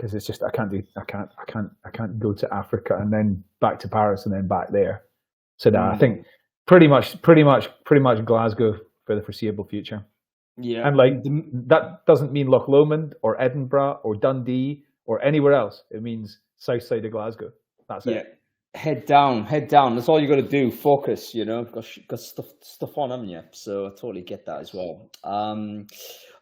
because it's just I can't go to Africa and then back to Paris and then back there. So no, I think pretty much Glasgow for the foreseeable future. Yeah, and like that doesn't mean Loch Lomond or Edinburgh or Dundee or anywhere else. It means south side of Glasgow. That's it. Head down. That's all you got to do. Focus, got stuff on, haven't you? So I totally get that as well.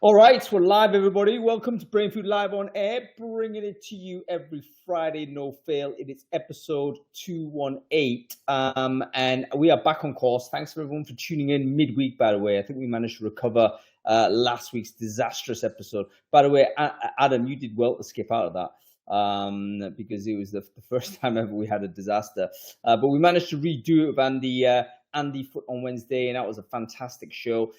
All right, we're live, everybody. Welcome to Brain Food Live on Air, bringing it to you every Friday, no fail. It is episode 218, and we are back on course. Thanks for everyone for tuning in midweek. By the way, I think we managed to recover last week's disastrous episode. By the way, Adam, you did well to skip out of that. Because it was the first time ever we had a disaster. But we managed to redo it with Andy Foot on Wednesday, and that was a fantastic show.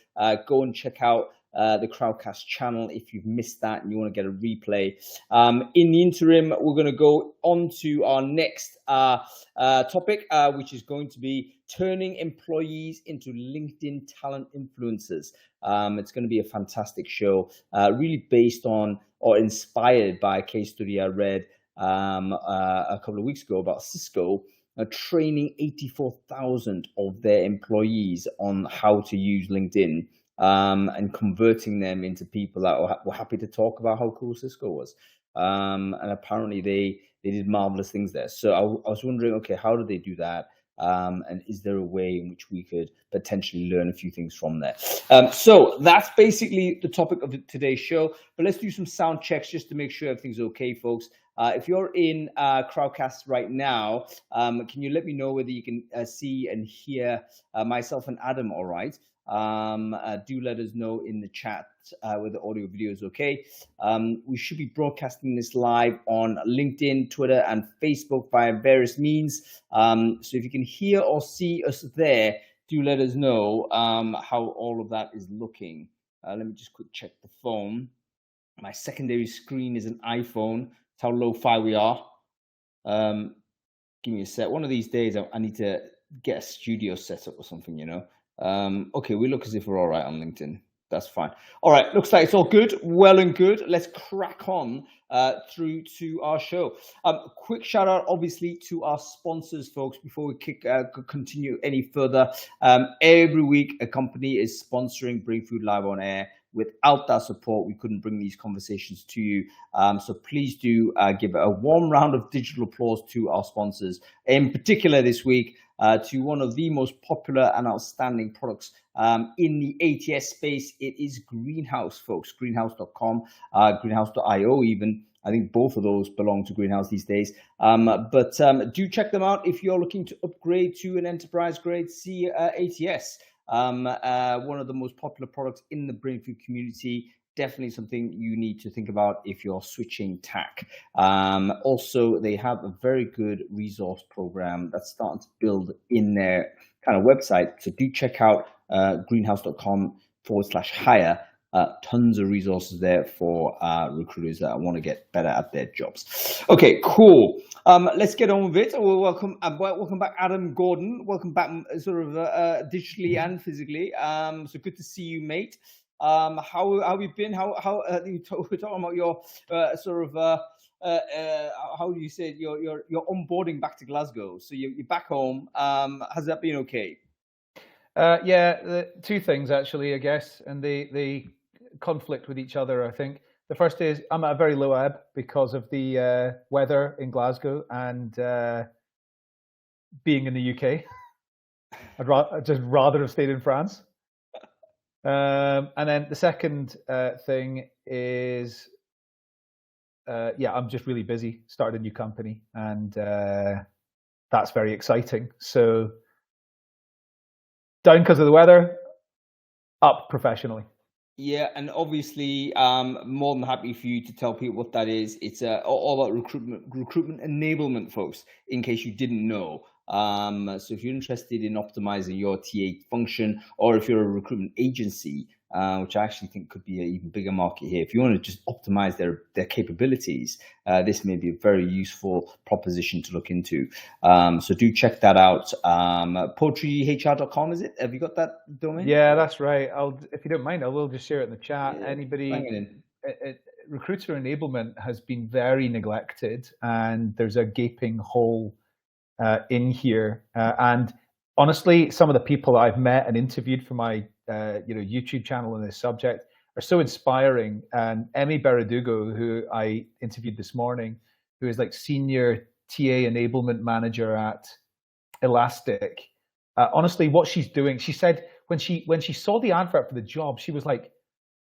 Go and check out the Crowdcast channel if you've missed that and you want to get a replay. In the interim, we're going to go on to our next topic, which is going to be turning employees into LinkedIn talent influencers. It's going to be a fantastic show, really based on or inspired by a case study I read a couple of weeks ago about Cisco training 84,000 of their employees on how to use LinkedIn and converting them into people that were happy to talk about how cool Cisco was. And apparently they did marvelous things there. So I was wondering, okay, how did they do that? And is there a way in which we could potentially learn a few things from there? So that's basically the topic of today's show. But let's do some sound checks just to make sure everything's okay, folks. If you're in Crowdcast right now, can you let me know whether you can see and hear myself and Adam all right? Do let us know in the chat whether the audio video is okay. We should be broadcasting this live on LinkedIn, Twitter, and Facebook via various means. So if you can hear or see us there, do let us know how all of that is looking. Let me just quick check the phone. My secondary screen is an iPhone. That's how lo-fi we are. Give me a sec. One of these days, I need to get a studio set up or something, Okay, we look as if we're all right on LinkedIn. That's fine. All right, looks like it's all good. Well and good. Let's crack on through to our show. Quick shout out, obviously, to our sponsors, folks, before we continue any further. Every week, a company is sponsoring Brain Food Live on Air. Without that support, we couldn't bring these conversations to you. So please do give a warm round of digital applause to our sponsors. In particular this week, to one of the most popular and outstanding products in the ATS space. It is Greenhouse, folks. Greenhouse.com, Greenhouse.io even. I think both of those belong to Greenhouse these days. But do check them out if you're looking to upgrade to an enterprise-grade ATS. One of the most popular products in the Brain Food community. Definitely something you need to think about if you're switching tack. Also, they have a very good resource program that's starting to build in their kind of website. So do check out greenhouse.com/hire. Tons of resources there for recruiters that want to get better at their jobs. Okay, cool. Let's get on with it. We'll welcome back Adam Gordon. Welcome back sort of digitally and physically. So good to see you, mate. How have you been? We're talking about your sort of how do you say it? Your onboarding back to Glasgow. So you're back home. Has that been okay? Yeah, two things actually, I guess, and they conflict with each other. I think the first is I'm at a very low ebb because of the weather in Glasgow and being in the UK. I'd just rather have stayed in France. And then the second thing is, I'm just really busy, started a new company, and that's very exciting. So down because of the weather, up professionally. Yeah, and obviously, more than happy for you to tell people what that is. It's all about recruitment enablement, folks, in case you didn't know. So if you're interested in optimizing your TA function, or if you're a recruitment agency, which I actually think could be an even bigger market here, if you want to just optimize their capabilities, this may be a very useful proposition to look into. So do check that out. PoetryHR.com, is it? Have you got that domain? Yeah, that's right. If you don't mind, I will just share it in the chat. Yeah, Anybody recruiter enablement has been very neglected, and there's a gaping hole in here. And honestly, some of the people that I've met and interviewed for my YouTube channel on this subject are so inspiring. And Emmy Berradugo, who I interviewed this morning, who is like senior TA enablement manager at Elastic. Honestly, what she's doing, she said when she saw the advert for the job, she was like,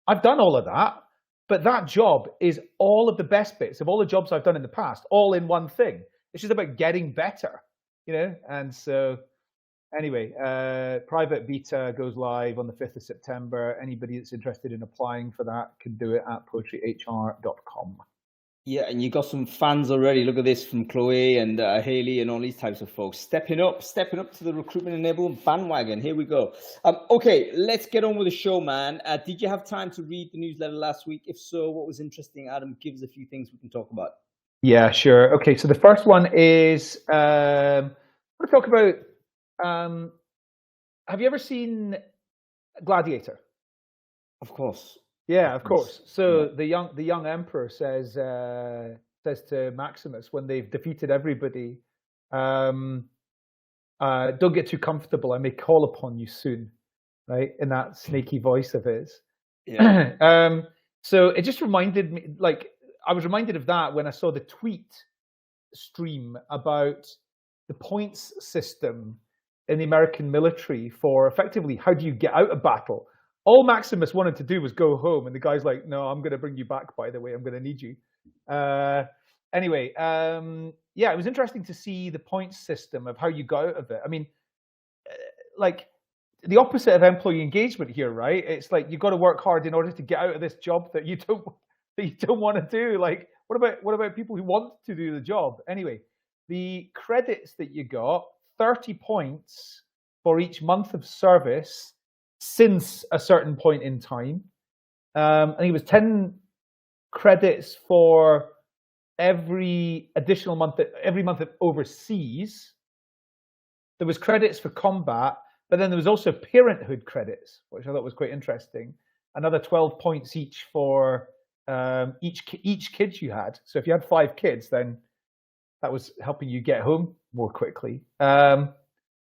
I've done all of that, but that job is all of the best bits of all the jobs I've done in the past, all in one thing. It's just about getting better, And so anyway, private beta goes live on the 5th of September. Anybody that's interested in applying for that can do it at poetryhr.com. Yeah, and you got some fans already. Look at this from Chloe and Haley and all these types of folks stepping up to the recruitment enablement bandwagon. Here we go. Okay, let's get on with the show, man. Did you have time to read the newsletter last week? If so, what was interesting? Adam, give us a few things we can talk about. Yeah, sure. Okay, so the first one is I want to talk about. Have you ever seen Gladiator? Of course. Yeah, of course. So yeah. the young emperor says to Maximus when they've defeated everybody, don't get too comfortable. I may call upon you soon, right? In that snaky voice of his. Yeah. So it just reminded me, like I was reminded of that when I saw the tweet stream about the points system in the American military for effectively how do you get out of battle. All Maximus wanted to do was go home, and the guy's like, "No, I'm going to bring you back. By the way, I'm going to need you." Anyway, yeah, it was interesting to see the points system of how you go out of it. I mean, like the opposite of employee engagement here, right? It's like you've got to work hard in order to get out of this job that you don't want to do. Like, what about people who want to do the job? Anyway, the credits that you got, 30 points for each month of service since a certain point in time. I think it was 10 credits for every additional month, every month of overseas. There was credits for combat, but then there was also parenthood credits, which I thought was quite interesting. Another 12 points each for each kid you had. So if you had 5 kids, then that was helping you get home more quickly.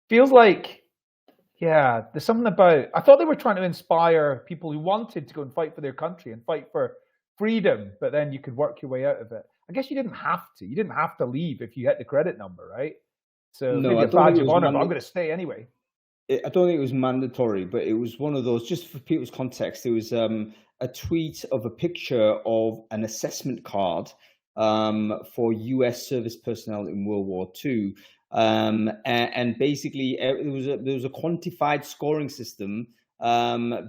Feels like, yeah, there's something about, I thought they were trying to inspire people who wanted to go and fight for their country and fight for freedom, but then you could work your way out of it. I guess you didn't have to. You didn't have to leave if you hit the credit number, right? So no, maybe a badge of honor, but I'm going to stay anyway. I don't think it was mandatory, but it was one of those, just for people's context, there was a tweet of a picture of an assessment card for US service personnel in World War II. And basically there was a quantified scoring system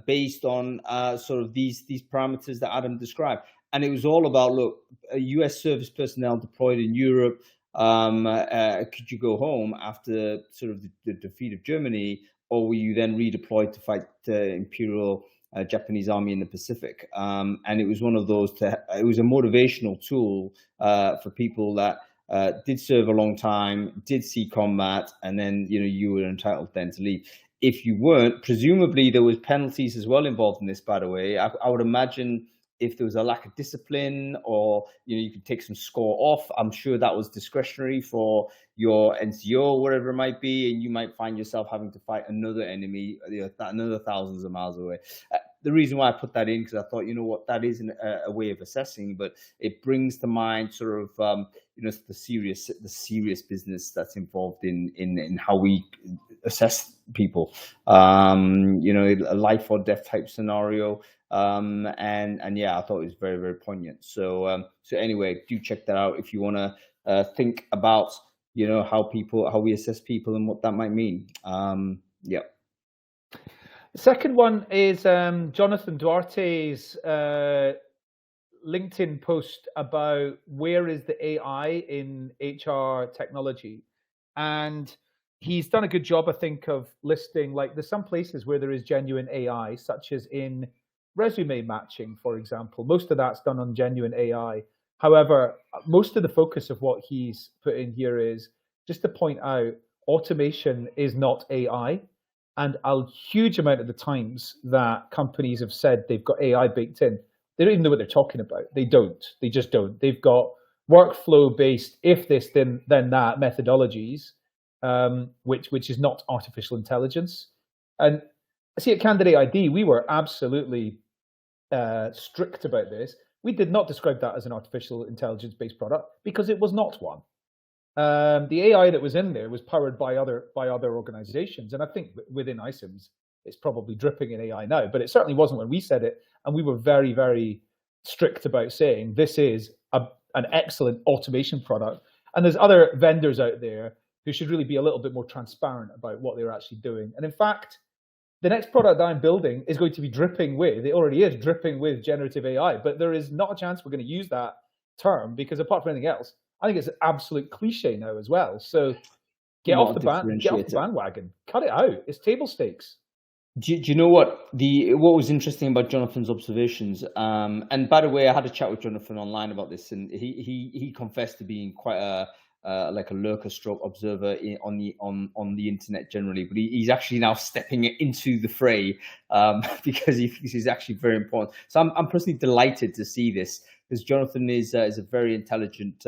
based on sort of these parameters that Adam described. And it was all about, look, US service personnel deployed in Europe, could you go home after sort of the defeat of Germany, or were you then redeployed to fight the Imperial Japanese Army in the Pacific? And it was one of those, it was a motivational tool for people that did serve a long time, did see combat, and then you were entitled then to leave. If you weren't, presumably there was penalties as well involved in this, by the way. I would imagine if there was a lack of discipline, or you could take some score off, I'm sure that was discretionary for your NCO or whatever it might be, and you might find yourself having to fight another enemy, another thousands of miles away. The reason why I put that in, because I thought, what, that is a way of assessing, but it brings to mind sort of the serious business that's involved in how we assess people, a life or death type scenario. And yeah, I thought it was very, very poignant. So anyway, do check that out if you want to think about how we assess people and what that might mean. Yeah. The second one is Jonathan Duarte's LinkedIn post about where is the AI in HR technology, and he's done a good job, I think, of listing, like, there's some places where there is genuine AI, such as in resume matching, for example. Most of that's done on genuine AI. However, most of the focus of what he's put in here is just to point out automation is not AI. And a huge amount of the times that companies have said they've got AI baked in, they don't even know what they're talking about. They don't. They just don't. They've got workflow-based, if this, then that methodologies, which is not artificial intelligence. And see, at Candidate ID, we were absolutely strict about this. We did not describe that as an artificial intelligence-based product because it was not one. The AI that was in there was powered by other organizations, and I think within iCIMS, it's probably dripping in AI now, but it certainly wasn't when we said it, and we were very, very strict about saying this is an excellent automation product. And there's other vendors out there who should really be a little bit more transparent about what they're actually doing. And in fact, the next product that I'm building is going to be dripping with, it already is dripping with generative AI, but there is not a chance we're going to use that term because apart from anything else, I think it's an absolute cliche now as well. So get off the bandwagon, cut it out. It's table stakes. Do you know what was interesting about Jonathan's observations? And by the way, I had a chat with Jonathan online about this, and he confessed to being quite a lurker stroke observer on the internet generally, but he's actually now stepping into the fray because he thinks it's actually very important. So I'm personally delighted to see this, because Jonathan is a very intelligent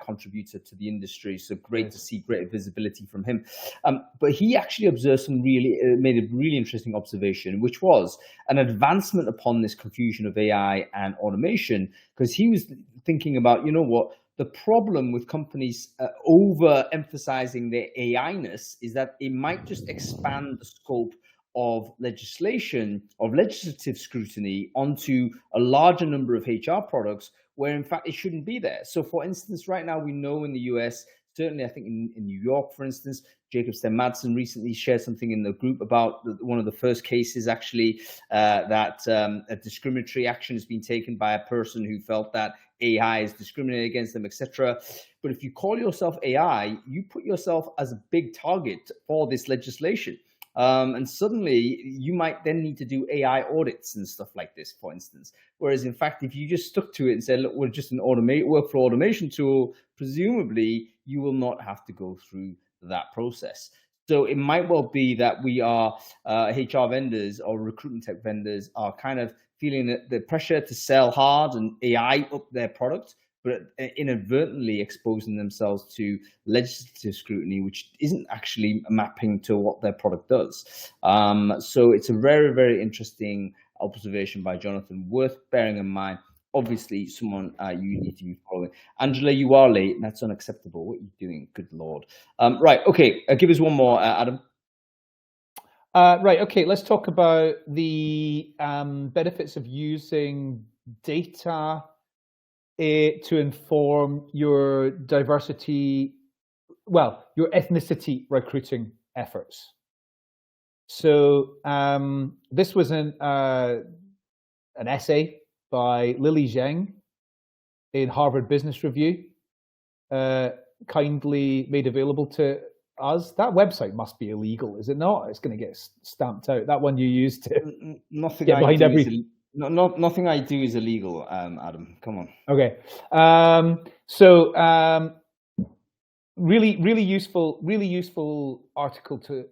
contributor to the industry. So great to see great visibility from him. But he actually observed made a really interesting observation, which was an advancement upon this confusion of AI and automation, because he was thinking about, you know what, the problem with companies overemphasizing their AI-ness is that it might just expand the scope of legislation, of legislative scrutiny onto a larger number of HR products where in fact it shouldn't be there. So for instance, right now we know in the US, certainly I think in New York, for instance, Jacob Sten-Madsen recently shared something in the group about one of the first cases actually that a discriminatory action has been taken by a person who felt that AI is discriminating against them, etc. But if you call yourself AI, you put yourself as a big target for this legislation. And suddenly you might then need to do AI audits and stuff like this, for instance. Whereas in fact, if you just stuck to it and said, look, we're just an workflow automation tool, presumably you will not have to go through that process. So it might well be that we are HR vendors or recruitment tech vendors are kind of feeling the pressure to sell hard and AI up their product, but inadvertently exposing themselves to legislative scrutiny, which isn't actually mapping to what their product does. So it's a very, very interesting observation by Jonathan, worth bearing in mind. Obviously, someone you need to be following. Angela, you are late. That's unacceptable. What are you doing? Good Lord. Right. Okay. Give us one more, Adam. Right. Okay. Let's talk about the benefits of using data to inform your diversity, your ethnicity recruiting efforts. So this was an essay by Lily Zheng in Harvard Business Review, kindly made available to us. That website must be illegal, is it not? It's going to get stamped out. That one you used to nothing get behind nothing I do is illegal, Adam. Come on. Okay. Really useful article to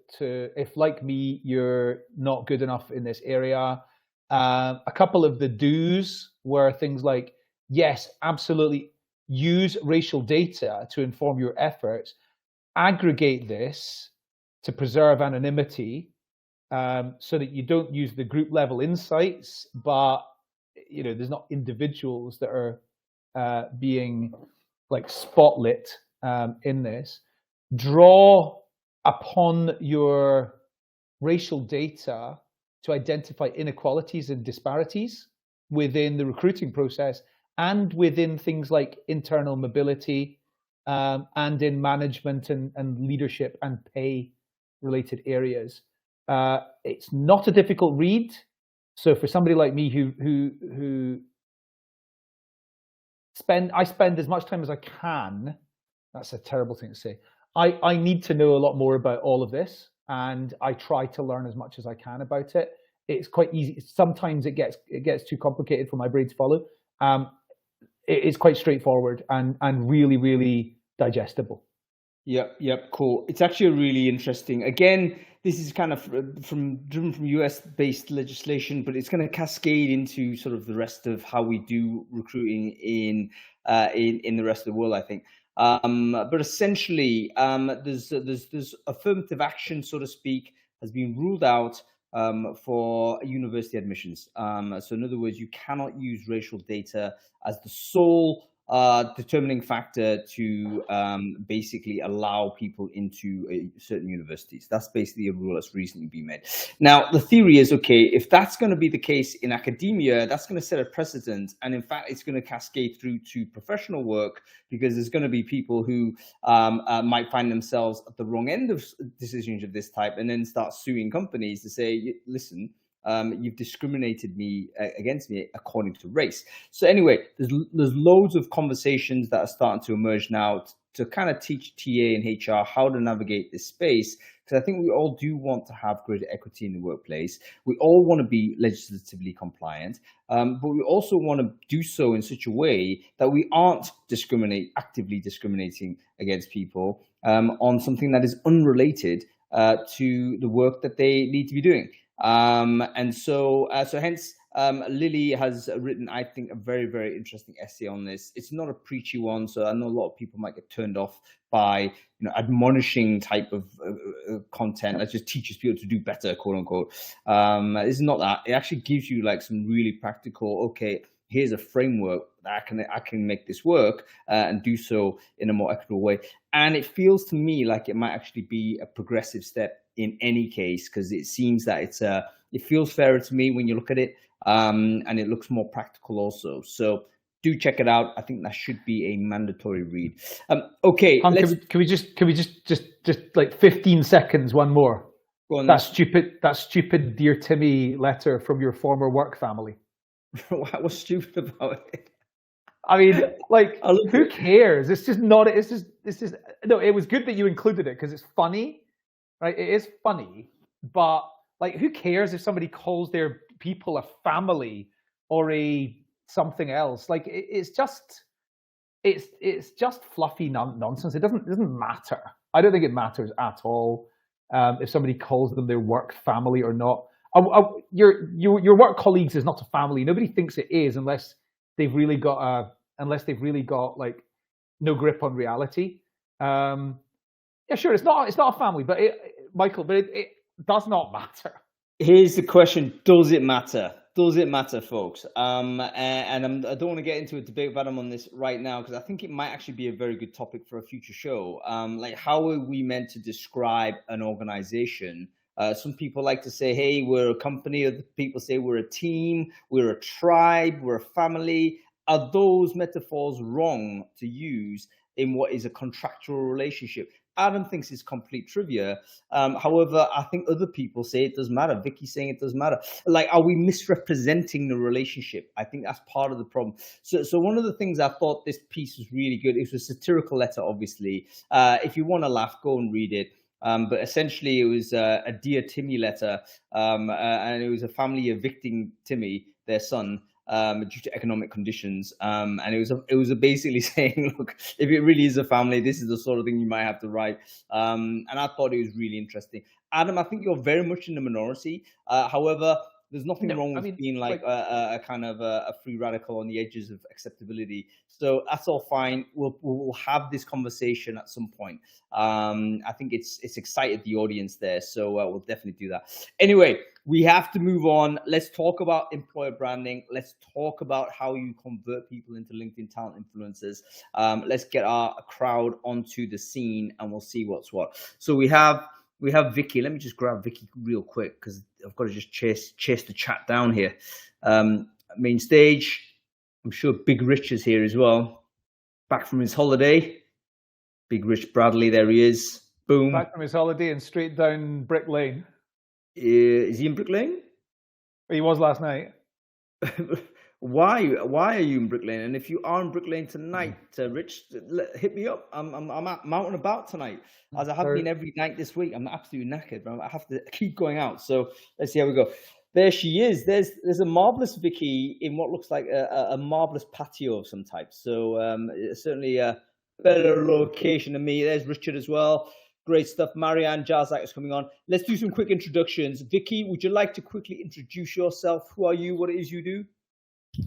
if, like me, you're not good enough in this area. A couple of the do's were things like, yes, absolutely, use racial data to inform your efforts, aggregate this to preserve anonymity, so that you don't use the group level insights, but there's not individuals that are being like spotlit in this. Draw upon your racial data to identify inequalities and disparities within the recruiting process and within things like internal mobility, and in management and leadership and pay related areas. It's not a difficult read. So for somebody like me who I spend as much time as I can, that's a terrible thing to say. I need to know a lot more about all of this, and I try to learn as much as I can about it. It's quite easy. Sometimes it gets too complicated for my brain to follow. It's quite straightforward and really, really digestible. Yep, cool. It's actually really interesting. Again, this is kind of driven from US-based legislation, but it's going to cascade into sort of the rest of how we do recruiting in the rest of the world, I think. But essentially, there's affirmative action, so to speak, has been ruled out for university admissions. So in other words, you cannot use racial data as the sole determining factor to basically allow people into certain universities. That's basically a rule that's recently been made. Now, the theory is, okay, if that's going to be the case in academia, that's going to set a precedent. And in fact, it's going to cascade through to professional work, because there's going to be people who might find themselves at the wrong end of decisions of this type and then start suing companies to say, listen, you've discriminated against me according to race. So anyway, there's loads of conversations that are starting to emerge now to kind of teach TA and HR how to navigate this space, because I think we all do want to have greater equity in the workplace. We all want to be legislatively compliant, but we also want to do so in such a way that we aren't actively discriminating against people on something that is unrelated to the work that they need to be doing. And so hence, Lily has written, I think, a very, very interesting essay on this. It's not a preachy one, so I know a lot of people might get turned off by admonishing type of content that just teaches people to do better, quote unquote. It's not that. It actually gives you like some really practical, okay, here's a framework that I can make this work and do so in a more equitable way. And it feels to me like it might actually be a progressive step in any case, because it seems that it feels fairer to me when you look at it, and it looks more practical also. So do check it out. I think that should be a mandatory read. Okay, can we just like 15 seconds, one more? Go on. That stupid Dear Timmy letter from your former work family. What's stupid about it? I mean, like, who cares? It's just no. It was good that you included it because it's funny, right? It is funny, but like, who cares if somebody calls their people a family or a something else? Like, it's just fluffy nonsense. It doesn't matter. I don't think it matters at all if somebody calls them their work family or not. Your work colleagues is not a family. Nobody thinks it is unless they've really got like no grip on reality. Yeah, sure, it's not a family, but it does not matter. Here's the question: does it matter? Does it matter, folks? And I don't want to get into a debate about them on this right now, because I think it might actually be a very good topic for a future show. Like, how are we meant to describe an organization? Some people like to say, hey, we're a company. Other people say we're a team, we're a tribe, we're a family. Are those metaphors wrong to use in what is a contractual relationship? Adam thinks it's complete trivia. However, I think other people say it does matter. Vicky's saying it does matter. Like, are we misrepresenting the relationship? I think that's part of the problem. So one of the things I thought this piece was really good. It was a satirical letter, obviously. If you want to laugh, go and read it. But essentially, it was a Dear Timmy letter, and it was a family evicting Timmy, their son, due to economic conditions, and it was basically saying, look, if it really is a family, this is the sort of thing you might have to write. And I thought it was really interesting. Adam, I think you're very much in the minority. However, there's nothing wrong with being like a kind of a free radical on the edges of acceptability. So that's all fine. We'll have this conversation at some point. I think it's excited the audience there, so we'll definitely do that. Anyway, we have to move on. Let's talk about employer branding. Let's talk about how you convert people into LinkedIn talent influencers. Let's get our crowd onto the scene, and we'll see what's what. So we have Vicky. Let me just grab Vicky real quick, because I've got to just chase the chat down here. Main stage. I'm sure Big Rich is here as well. Back from his holiday. Big Rich Bradley, there he is. Boom. Back from his holiday and straight down Brick Lane. Is he in Brick Lane? He was last night. Why are you in Brick Lane? And if you are in Brick Lane tonight, Rich, hit me up. I'm out and about tonight, as I have been every night this week. I'm absolutely knackered, but I have to keep going out. So let's see how we go. There she is. There's a marvelous Vicky in what looks like a marvelous patio of some type. So certainly a better location than me. There's Richard as well. Great stuff. Marianne Jarzak is coming on. Let's do some quick introductions. Vicky, would you like to quickly introduce yourself? Who are you? What it is you do?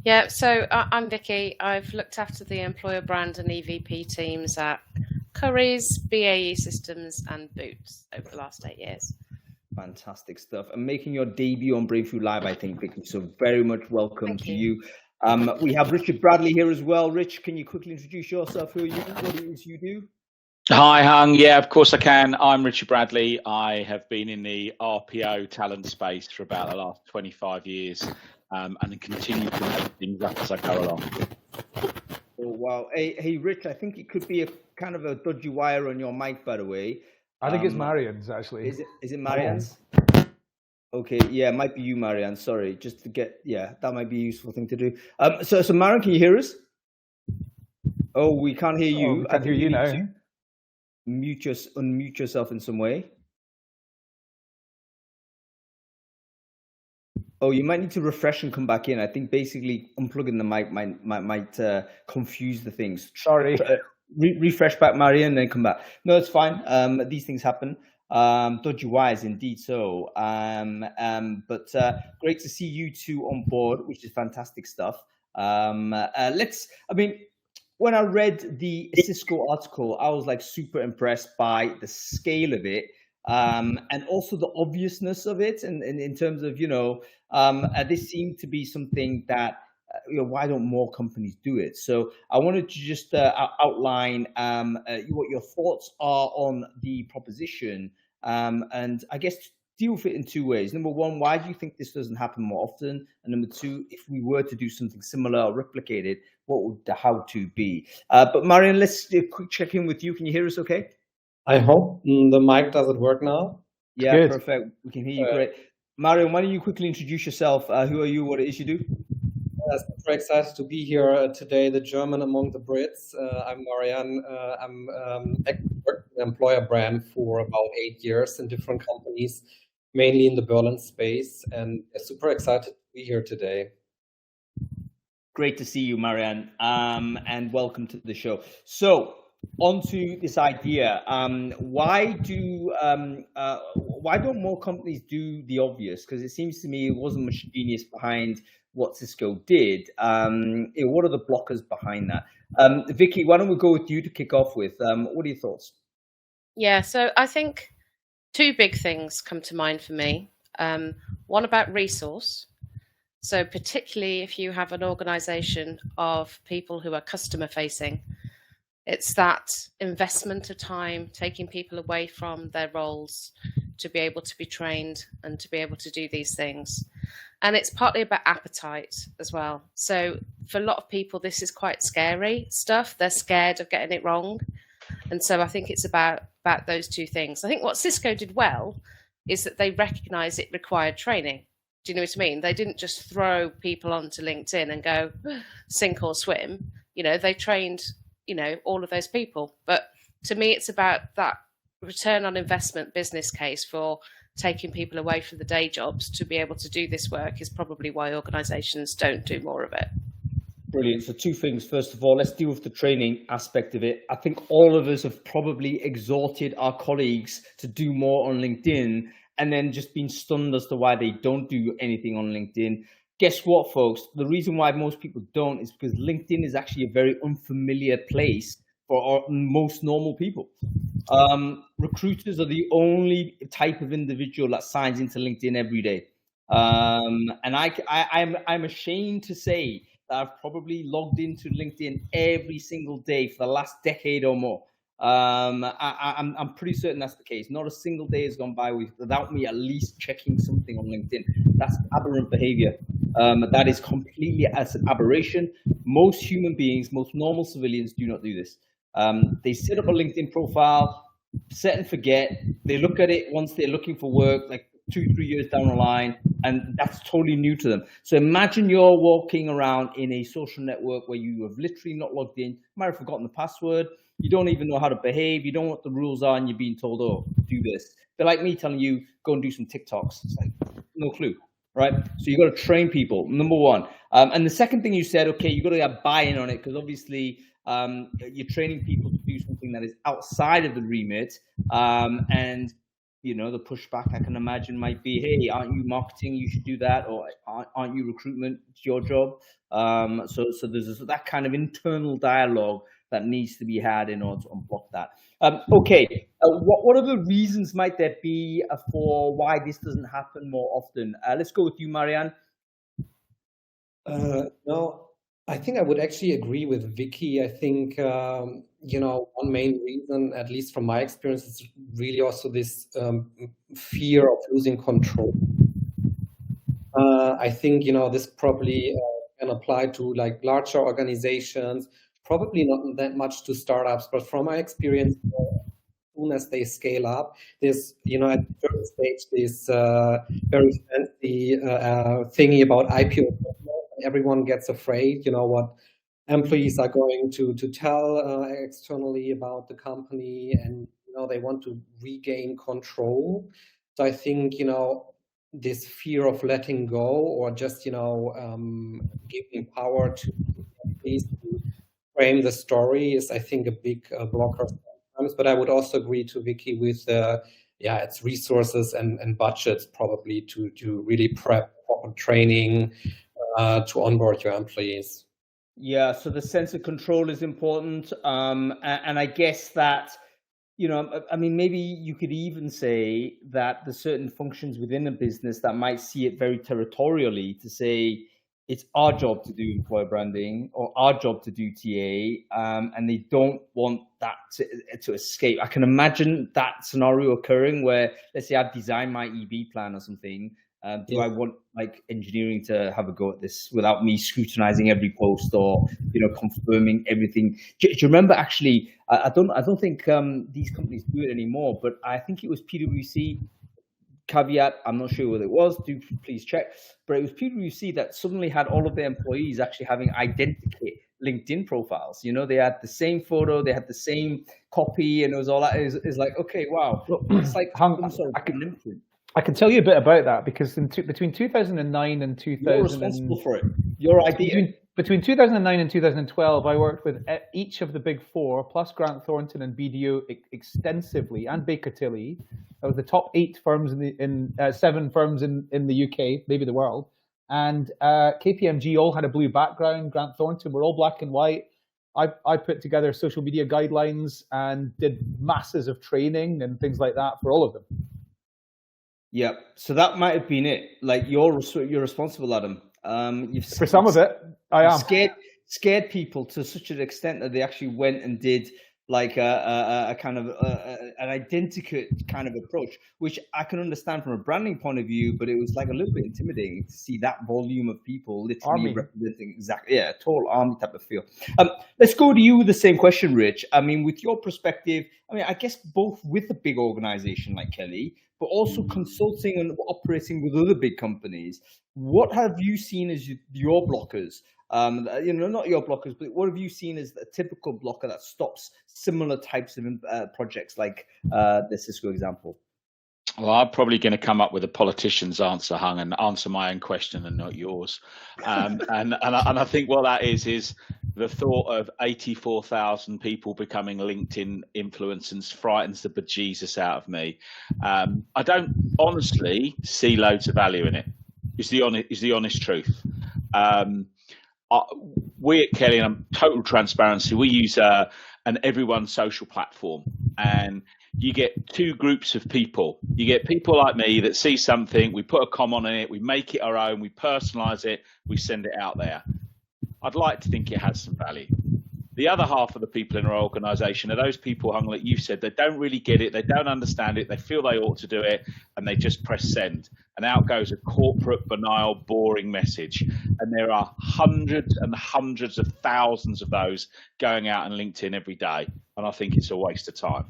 Yeah, so I'm Vicky. I've looked after the employer brand and EVP teams at Currys, BAE Systems and Boots over the last 8 years. Fantastic stuff. And making your debut on Brainfood Live, I think, Vicky. So very much welcome Thank to you. We have Richard Bradley here as well. Rich, can you quickly introduce yourself? Who are you? What it is you do? Hi, Hung. Yeah, of course I can. I'm Richard Bradley. I have been in the RPO talent space for about the last 25 years and continue to make things up as I go along. Oh, wow. Hey, Rich, I think it could be a kind of a dodgy wire on your mic, by the way. I think it's Marianne's, actually. Is it Marianne's? Okay, yeah, it might be you, Marianne. Sorry, just to get, that might be a useful thing to do. So Marianne, can you hear us? Oh, we can't hear you. We can't hear you now. Unmute yourself in some way. Oh, you might need to refresh and come back in. I think basically unplugging the mic might confuse the things. Sorry. Refresh back, Marianne, and then come back. No, it's fine. These things happen. Dodgy wires, indeed so. But great to see you two on board, which is fantastic stuff. When I read the Cisco article, I was like super impressed by the scale of it, and also the obviousness of it. And in terms of, this seemed to be something that, why don't more companies do it? So I wanted to just outline what your thoughts are on the proposition, and I guess deal with it in two ways. Number one, why do you think this doesn't happen more often? And number two, if we were to do something similar or replicate it, what would the how-to be? But Marianne, let's do a quick check in with you. Can you hear us okay? I hope the mic doesn't work now. Yeah, Good. Perfect. We can hear you great. Marianne, why don't you quickly introduce yourself? Who are you? What it is you do? Super excited to be here today, the German among the Brits. I'm Marianne. I'm worked in employer brand for about 8 years in different companies, mainly in the Berlin space, and super excited to be here today. Great to see you, Marianne, and welcome to the show. So, on to this idea. Why don't more companies do the obvious? Because it seems to me it wasn't much genius behind what Cisco did. What are the blockers behind that? Vicky, why don't we go with you to kick off with? What are your thoughts? Yeah, so I think two big things come to mind for me. One about resource. So particularly if you have an organization of people who are customer facing, it's that investment of time, taking people away from their roles to be able to be trained and to be able to do these things. And it's partly about appetite as well. So for a lot of people, this is quite scary stuff. They're scared of getting it wrong. And so I think it's about those two things. I think what Cisco did well is that they recognized it required training. Do you know what I mean? They didn't just throw people onto LinkedIn and go sink or swim. They trained, all of those people. But to me, it's about that return on investment business case for taking people away from the day jobs to be able to do this work is probably why organizations don't do more of it. Brilliant. So two things. First of all, let's deal with the training aspect of it. I think all of us have probably exhorted our colleagues to do more on LinkedIn and then just been stunned as to why they don't do anything on LinkedIn. Guess what, folks? The reason why most people don't is because LinkedIn is actually a very unfamiliar place for most normal people. Recruiters are the only type of individual that signs into LinkedIn every day. And I'm ashamed to say that I've probably logged into LinkedIn every single day for the last decade or more. I'm pretty certain that's the case. Not a single day has gone by without me at least checking something on LinkedIn. That's aberrant behavior. That is completely as an aberration. Most human beings, most normal civilians do not do this. They set up a LinkedIn profile, set and forget. They look at it once they're looking for work, like 2-3 years down the line, and that's totally new to them. So imagine you're walking around in a social network where you have literally not logged in, might have forgotten the password, you don't even know how to behave, you don't know what the rules are, and you're being told, oh, do this. They're like me telling you, go and do some TikToks. It's like, no clue, right? So you got to train people, number one. And the second thing you said, okay, you got to have buy-in on it, because obviously you're training people to do something that is outside of the remit. And the pushback I can imagine might be, hey, aren't you marketing? You should do that. Or aren't you recruitment? It's your job. So there's that kind of internal dialogue that needs to be had in order to unblock that. Okay, what other reasons might there be for why this doesn't happen more often? Let's go with you, Marianne. No, I think I would actually agree with Vicky. I think, one main reason, at least from my experience, is really also this fear of losing control. I think, this probably can apply to like larger organizations, probably not that much to startups, but from my experience, as soon as they scale up, there's, at the first stage, this very fancy thingy about IPO. Everyone gets afraid, what employees are going to tell externally about the company, and they want to regain control. So I think this fear of letting go, or just giving power to employees to frame the story, is I think a big blocker sometimes. But I would also agree to Vicky with it's resources and budgets probably to really prep proper training to onboard your employees. Yeah, so the sense of control is important. And I guess that, maybe you could even say that there's certain functions within a business that might see it very territorially, to say it's our job to do employer branding or our job to do TA, and they don't want that to escape. I can imagine that scenario occurring where, let's say, I design my EB plan or something. Do I want like engineering to have a go at this without me scrutinizing every post or confirming everything? Do you remember, actually? I don't think these companies do it anymore, but I think it was PwC. Caveat: I'm not sure what it was. Do please check. But it was PwC that suddenly had all of their employees actually having identical LinkedIn profiles. They had the same photo, they had the same copy, and it was all that. It's like, okay, wow, it's like I can tell you a bit about that, because between 2009 and 2000, you're responsible for it. Your idea. Between 2009 and 2012, I worked with each of the big four, plus Grant Thornton and BDO extensively, and Baker Tilly. That was the top 8 firms in 7 firms in the UK, maybe the world. And KPMG all had a blue background. Grant Thornton were all black and white. I put together social media guidelines and did masses of training and things like that for all of them. Yeah, so that might have been it. Like you're responsible, Adam. For some of it, I am. Scared people to such an extent that they actually went and did like a kind of an identical kind of approach, which I can understand from a branding point of view, but it was like a little bit intimidating to see that volume of people literally representing exactly, a total army type of feel. Let's go to you with the same question, Rich. With your perspective, I guess both with a big organization like Kelly, but also consulting and operating with other big companies, what have you seen as your blockers? Not your blockers, but what have you seen as a typical blocker that stops similar types of projects like the Cisco example? Well, I'm probably going to come up with a politician's answer, Hung, and answer my own question and not yours. And I think what that is the thought of 84,000 people becoming LinkedIn influencers frightens the bejesus out of me. I don't honestly see loads of value in it. Is the honest truth. We at Kelly, and total transparency, we use an everyone social platform, and you get 2 groups of people. You get people like me that see something, we put a comment on it, we make it our own, we personalize it, we send it out there. I'd like to think it has some value. The other half of the people in our organization are those people, Hung, like you said, they don't really get it, they don't understand it, they feel they ought to do it, and they just press send. And out goes a corporate, banal, boring message. And there are hundreds and hundreds of thousands of those going out on LinkedIn every day. And I think it's a waste of time.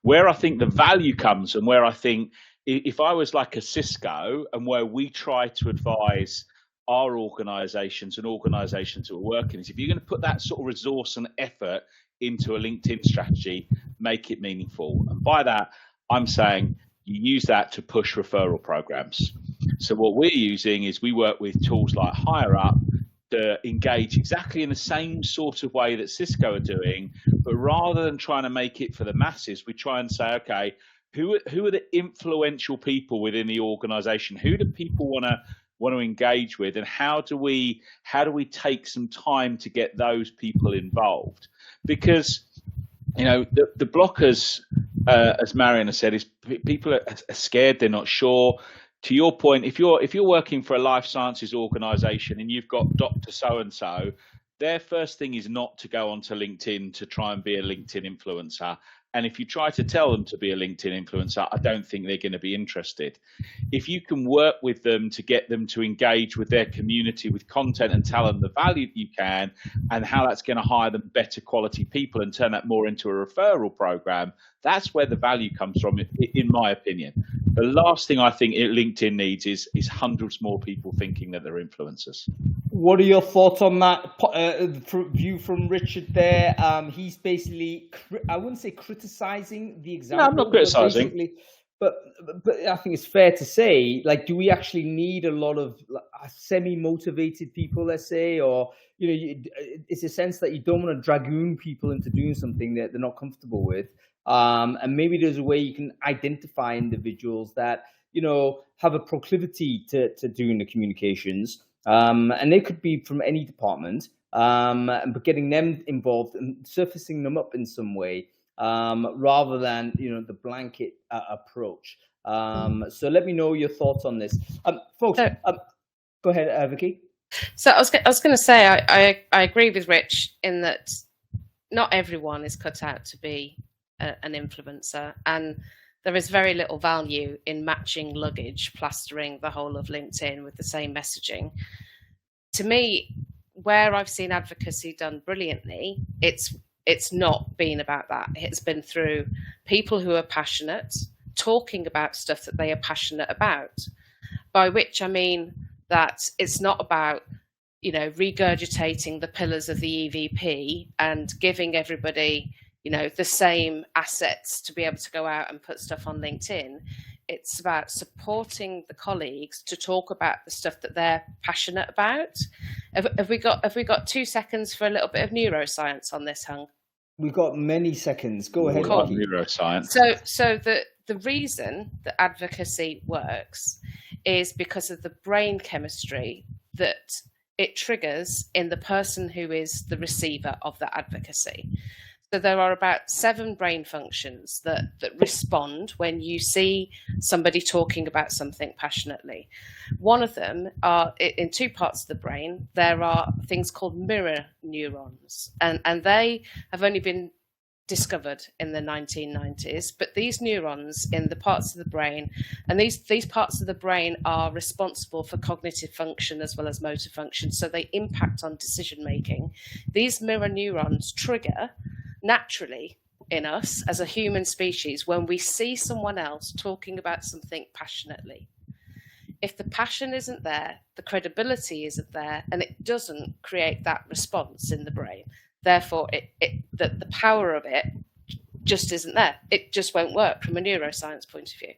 Where I think the value comes, and where I think if I was like a Cisco, and where we try to advise our organizations and organizations who are working, is if you're going to put that sort of resource and effort into a LinkedIn strategy, make it meaningful. And by that, I'm saying you use that to push referral programs. So what we're using is we work with tools like HireUp to engage exactly in the same sort of way that Cisco are doing, but rather than trying to make it for the masses, we try and say, okay, who are the influential people within the organization? Who do people want to engage with, and how do we take some time to get those people involved? Because the blockers, as Marian has said, is people are scared, they're not sure. To your point, if you're working for a life sciences organization and you've got Dr. So-and-so, their first thing is not to go onto LinkedIn to try and be a LinkedIn influencer. And if you try to tell them to be a LinkedIn influencer, I don't think they're going to be interested. If you can work with them to get them to engage with their community with content and tell them the value that you can and how that's going to hire them better quality people and turn that more into a referral program, that's where the value comes from, in my opinion. The last thing I think LinkedIn needs is hundreds more people thinking that they're influencers. What are your thoughts on that view from Richard there? He's basically, I wouldn't say criticizing the example. No, I'm not criticizing. But I think it's fair to say, like, do we actually need a lot of semi-motivated people, let's say, or it's a sense that you don't want to dragoon people into doing something that they're not comfortable with, and maybe there's a way you can identify individuals that have a proclivity to doing the communications, and they could be from any department, but getting them involved and surfacing them up in some way. Rather than the blanket approach. So let me know your thoughts on this, folks. Go ahead, Vicky. So I was going to say I agree with Rich in that not everyone is cut out to be an influencer, and there is very little value in matching luggage, plastering the whole of LinkedIn with the same messaging. To me, where I've seen advocacy done brilliantly, it's not been about that. It's been through people who are passionate, talking about stuff that they are passionate about, by which I mean that it's not about, regurgitating the pillars of the EVP and giving everybody, the same assets to be able to go out and put stuff on LinkedIn. It's about supporting the colleagues to talk about the stuff that they're passionate about. Have we got 2 seconds for a little bit of neuroscience on this, Hung? We've got many seconds. Go ahead. Neuroscience. So the reason that advocacy works is because of the brain chemistry that it triggers in the person who is the receiver of that advocacy. So there are about 7 brain functions that respond when you see somebody talking about something passionately. One of them are in 2 parts of the brain. There are things called mirror neurons, and they have only been discovered in the 1990s. But these neurons in the parts of the brain, and these parts of the brain are responsible for cognitive function as well as motor function, so they impact on decision making. These mirror neurons trigger naturally in us as a human species when we see someone else talking about something passionately. If the passion isn't there, the credibility isn't there, and it doesn't create that response in the brain. Therefore, the power of it just isn't there. It just won't work from a neuroscience point of view.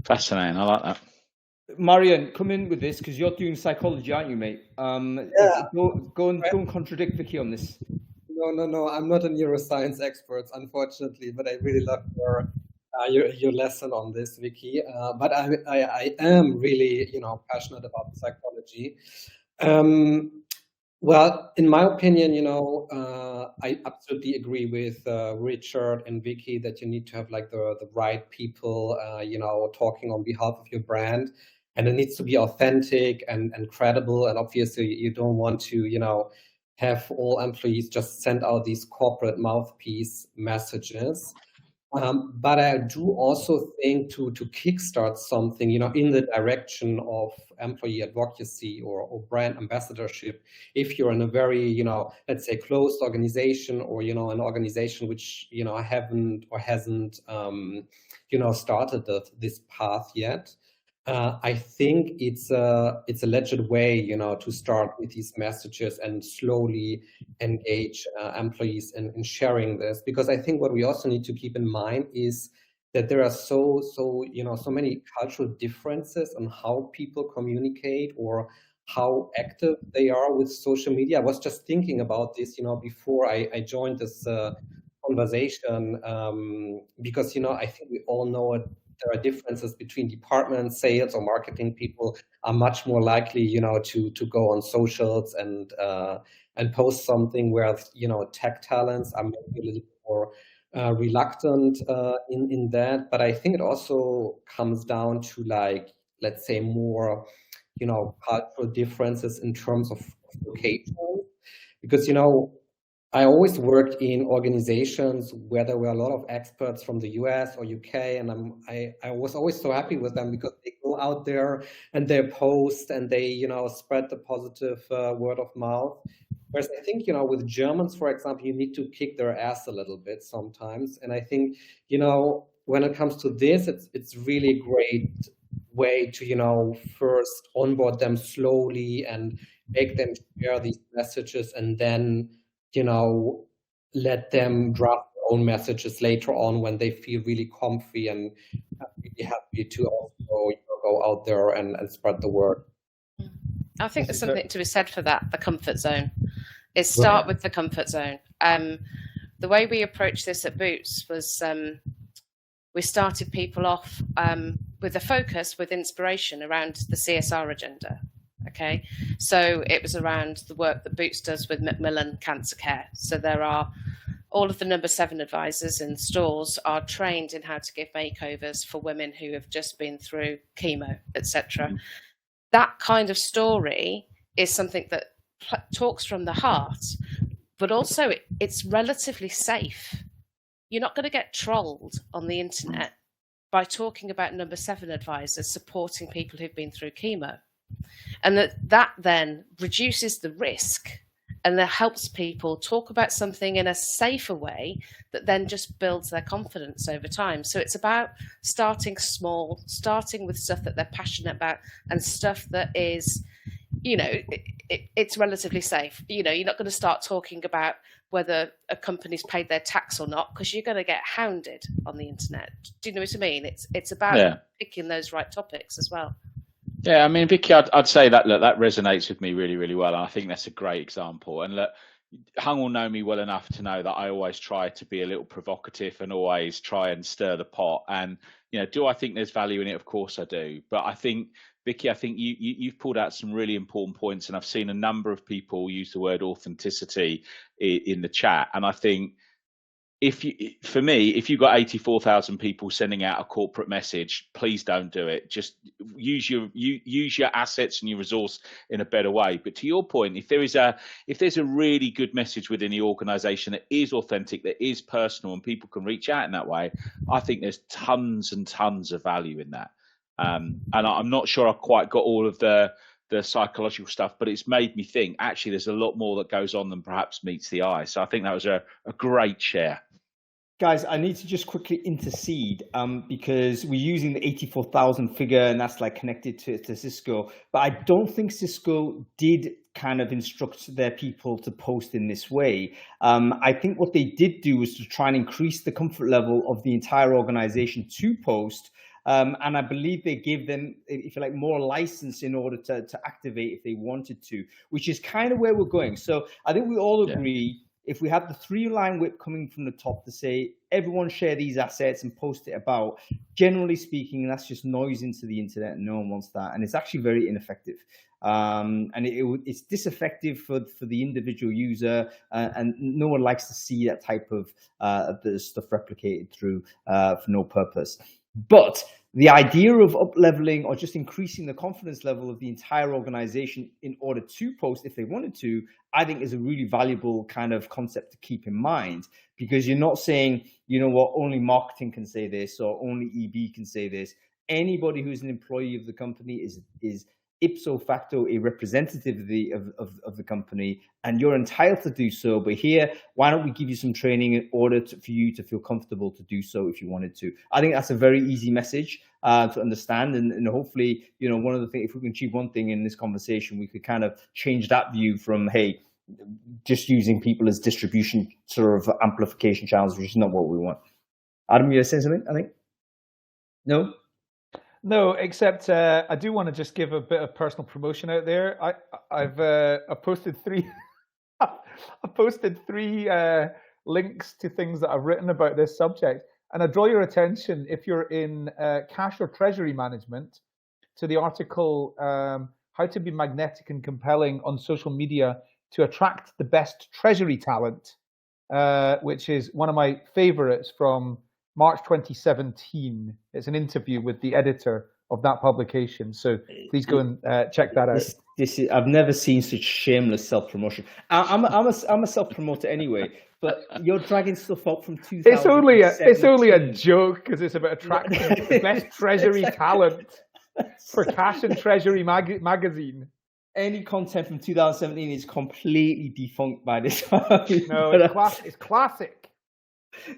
Fascinating. I like that. Marian, come in with this because you're doing psychology, aren't you, mate? Go and contradict Vicky on this. No. I'm not a neuroscience expert, unfortunately, but I really love your lesson on this, Vicky. But I am really, passionate about psychology. Well, in my opinion, I absolutely agree with Richard and Vicky that you need to have like the right people, talking on behalf of your brand, and it needs to be authentic and credible. And obviously, you don't want to, have all employees just send out these corporate mouthpiece messages. But I do also think to kickstart something, in the direction of employee advocacy or brand ambassadorship, if you're in a very, let's say closed organization or, an organization which, haven't or hasn't, started this path yet. I think it's a legit way, to start with these messages and slowly engage employees in sharing this. Because I think what we also need to keep in mind is that there are so many cultural differences on how people communicate or how active they are with social media. I was just thinking about this, before I joined this conversation, because, I think we all know it. There are differences between departments. Sales or marketing people are much more likely, to go on socials and post something, whereas, tech talents are maybe a little more reluctant in that. But I think it also comes down to, like, let's say more, cultural differences in terms of location. Because, I always worked in organizations where there were a lot of experts from the US or UK, and I was always so happy with them because they go out there and they post and they, spread the positive word of mouth. Whereas I think, with Germans, for example, you need to kick their ass a little bit sometimes. And I think, when it comes to this, it's really a great way to, first onboard them slowly and make them share these messages, and then, let them draft their own messages later on when they feel really comfy and really happy to also go out there and spread the word. I think there's something to be said for that, the comfort zone. Is start with the comfort zone. The way we approached this at Boots was we started people off with a focus, with inspiration around the CSR agenda. Okay, so it was around the work that Boots does with Macmillan Cancer Care. So there are all of the number 7 advisors in stores are trained in how to give makeovers for women who have just been through chemo, etc. That kind of story is something that talks from the heart, but also it's relatively safe. You're not going to get trolled on the internet by talking about number 7 advisors supporting people who've been through chemo. And that then reduces the risk, and that helps people talk about something in a safer way that then just builds their confidence over time. So it's about starting small, starting with stuff that they're passionate about and stuff that is, it's relatively safe. You're not going to start talking about whether a company's paid their tax or not, because you're going to get hounded on the internet. Do you know what I mean? It's about picking those right topics as well. Yeah, I mean, Vicky, I'd say that that resonates with me really, really well. And I think that's a great example. And look, Hung will know me well enough to know that I always try to be a little provocative and always try and stir the pot. And, do I think there's value in it? Of course I do. But I think, Vicky, you've pulled out some really important points. And I've seen a number of people use the word authenticity in the chat. And I think, for me, if you've got 84,000 people sending out a corporate message, please don't do it. Just use your assets and your resource in a better way. But to your point, if there's a really good message within the organization that is authentic, that is personal, and people can reach out in that way, I think there's tons and tons of value in that. And I'm not sure I quite got all of the psychological stuff, but it's made me think actually there's a lot more that goes on than perhaps meets the eye. So I think that was a great share. Guys, I need to just quickly intercede because we're using the 84,000 figure, and that's like connected to Cisco. But I don't think Cisco did kind of instruct their people to post in this way. I think what they did do was to try and increase the comfort level of the entire organization to post. And I believe they gave them, if you like, more license in order to activate if they wanted to, which is kind of where we're going. So I think we all agree, if we have the 3-line whip coming from the top to say, everyone share these assets and post it about, generally speaking, that's just noise into the internet, and no one wants that. And it's actually very ineffective. And it's disaffective for the individual user, and no one likes to see that type of the stuff replicated through for no purpose. But the idea of up-leveling or just increasing the confidence level of the entire organization in order to post if they wanted to, I think is a really valuable kind of concept to keep in mind, because you're not saying, only marketing can say this or only EB can say this. Anybody who's an employee of the company is ipso facto a representative of the company, and you're entitled to do so. But here, why don't we give you some training in order for you to feel comfortable to do so if you wanted to? I think that's a very easy message to understand, and hopefully, one of the things, if we can achieve one thing in this conversation, we could kind of change that view from, hey, just using people as distribution sort of amplification channels, which is not what we want. Adam, you saying something? I think no. No, except I do want to just give a bit of personal promotion out there. I've posted three I posted three links to things that I've written about this subject, and I draw your attention, if you're in cash or treasury management, to the article "How to Be Magnetic and Compelling on Social Media to Attract the Best Treasury Talent," which is one of my favorites from March 2017. It's an interview with the editor of that publication. So please go and check that out. This is, I've never seen such shameless self-promotion. I'm a self-promoter anyway, but you're dragging stuff up from 2017. It's only a joke, because it's about attracting the best treasury talent for Cash and Treasury magazine. Any content from 2017 is completely defunct by this time. No, it's classic.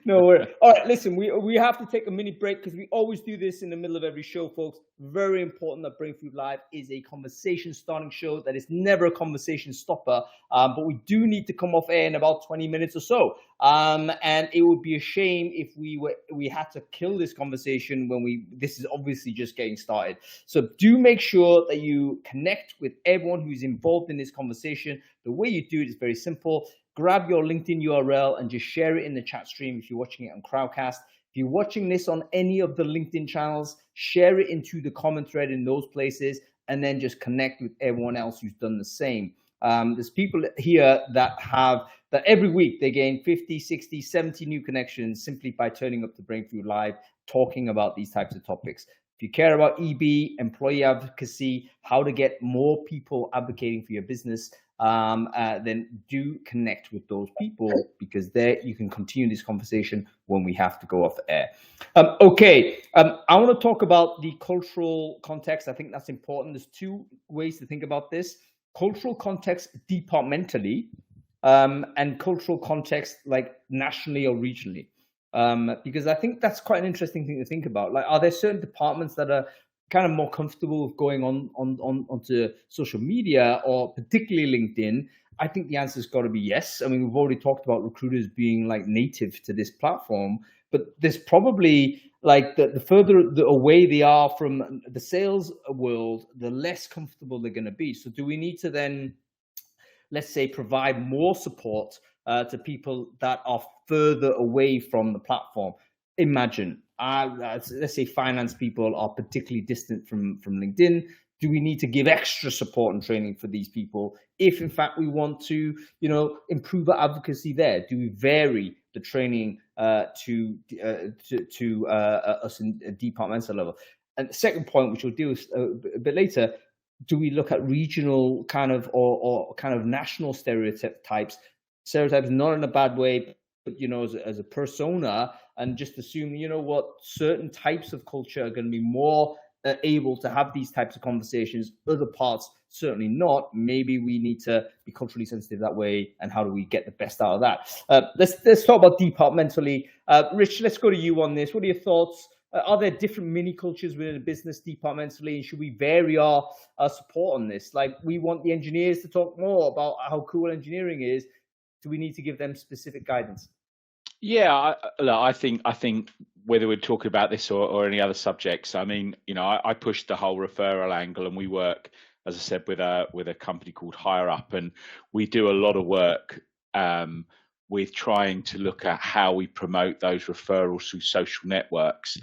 No worries. All right, listen, we have to take a mini break, because we always do this in the middle of every show, folks. Very important that Brain Food Live is a conversation starting show. That is never a conversation stopper, but we do need to come off air in about 20 minutes or so. And it would be a shame if we had to kill this conversation when this is obviously just getting started. So do make sure that you connect with everyone who's involved in this conversation. The way you do it is very simple. Grab your LinkedIn URL and just share it in the chat stream if you're watching it on Crowdcast. If you're watching this on any of the LinkedIn channels, share it into the comment thread in those places, and then just connect with everyone else who's done the same. There's people here that every week they gain 50, 60, 70 new connections simply by turning up to Brain Food Live, talking about these types of topics. If you care about EB, employee advocacy, how to get more people advocating for your business, then do connect with those people, because there you can continue this conversation when we have to go off the air. Okay, I want to talk about the cultural context. I think that's important. There's two ways to think about this: cultural context departmentally, and cultural context like nationally or regionally. Because I think that's quite an interesting thing to think about. Like, are there certain departments that are kind of more comfortable with going onto social media, or particularly LinkedIn? I think the answer's got to be yes. I mean, we've already talked about recruiters being like native to this platform, but there's probably like the further away they are from the sales world, the less comfortable they're going to be. So do we need to then, let's say, provide more support to people that are further away from the platform? Imagine, let's say finance people are particularly distant from LinkedIn. Do we need to give extra support and training for these people if, in fact, we want to, improve our advocacy there? Do we vary the training to us in a departmental level? And the second point, which we'll deal with a bit later, do we look at regional kind of or kind of national stereotypes, not in a bad way, but as a persona, and just assume certain types of culture are going to be more able to have these types of conversations, other parts certainly not. Maybe we need to be culturally sensitive that way, and how do we get the best out of that? Let's talk about departmentally. Rich, let's go to you on this. What are your thoughts? Are there different mini cultures within a business departmentally, and should we vary our support on this? Like, we want the engineers to talk more about how cool engineering is. Do we need to give them specific guidance? Yeah, I think whether we're talking about this or any other subjects, I mean, I pushed the whole referral angle, and we work, as I said, with a company called Higher Up, and we do a lot of work with trying to look at how we promote those referrals through social networks.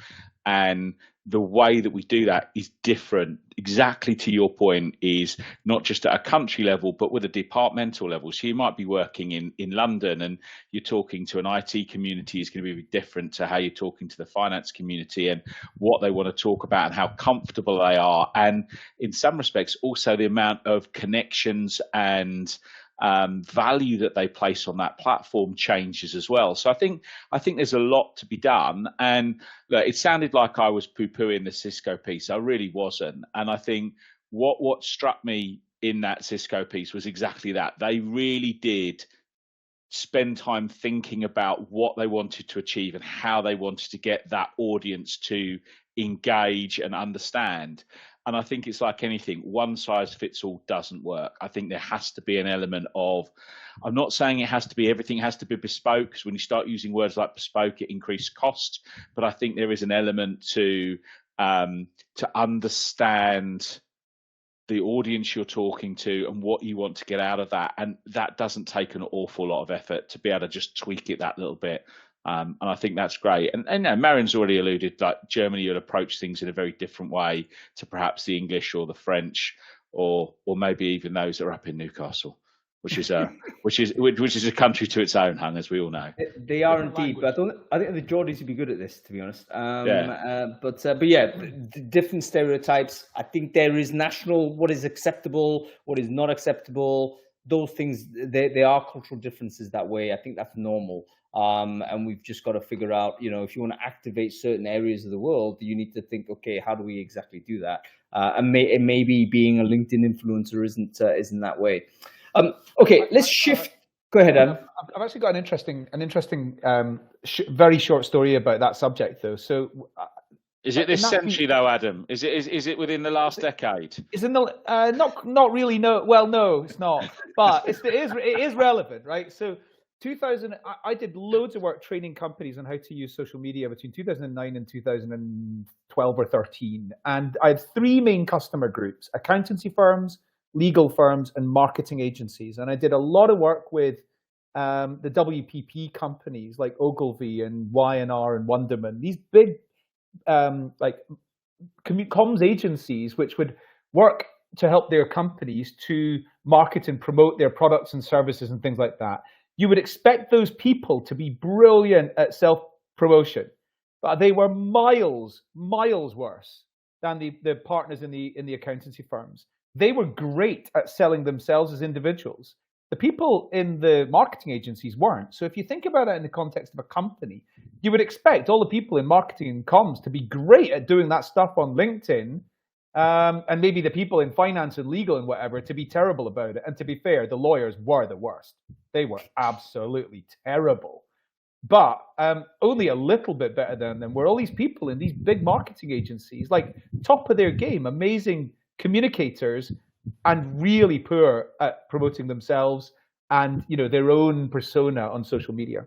And the way that we do that is different, exactly to your point, is not just at a country level, but with a departmental level. So you might be working in London, and you're talking to an IT community is going to be different to how you're talking to the finance community, and what they want to talk about and how comfortable they are. And in some respects, also the amount of connections and value that they place on that platform changes as well. So I think there's a lot to be done. And look, it sounded like I was poo-pooing the Cisco piece. I really wasn't. And I think what struck me in that Cisco piece was exactly that. They really did spend time thinking about what they wanted to achieve and how they wanted to get that audience to engage and understand. And I think it's like anything, one size fits all doesn't work. I think there has to be an element of, I'm not saying everything has to be bespoke, because when you start using words like bespoke, it increases cost. But I think there is an element to to understand the audience you're talking to and what you want to get out of that. And that doesn't take an awful lot of effort to be able to just tweak it that little bit. And I think that's great. And Marian's already alluded that Germany will approach things in a very different way to perhaps the English or the French, or maybe even those that are up in Newcastle, which is a country to its own, Hung, as we all know. They are indeed, but I think the Geordies would be good at this, to be honest. But yeah, different stereotypes. I think there is national, what is acceptable, what is not acceptable. Those things, there are cultural differences that way. I think that's normal. And we've just got to figure out, if you want to activate certain areas of the world, you need to think, okay, how do we exactly do that? And maybe being a LinkedIn influencer isn't that way. Okay, let's shift. Go ahead, Adam. I've actually got an interesting, very short story about that subject, though. So, is it this century, though, Adam? Is it within the last decade? Is in the not really. No, well, no, it's not. But it is relevant, right? So, 2000, I did loads of work training companies on how to use social media between 2009 and 2012 or 13, and I had three main customer groups: accountancy firms, legal firms, and marketing agencies. And I did a lot of work with the WPP companies like Ogilvy and Y&R and Wunderman, these big comms agencies which would work to help their companies to market and promote their products and services and things like that. You would expect those people to be brilliant at self-promotion, but they were miles worse than the partners in the accountancy firms. They were great at selling themselves as individuals. The people in the marketing agencies weren't. So if you think about it in the context of a company, you would expect all the people in marketing and comms to be great at doing that stuff on LinkedIn, and maybe the people in finance and legal and whatever to be terrible about it. And to be fair, the lawyers were the worst. They were absolutely terrible. But only a little bit better than them were all these people in these big marketing agencies, like top of their game, amazing communicators, and really poor at promoting themselves and their own persona on social media.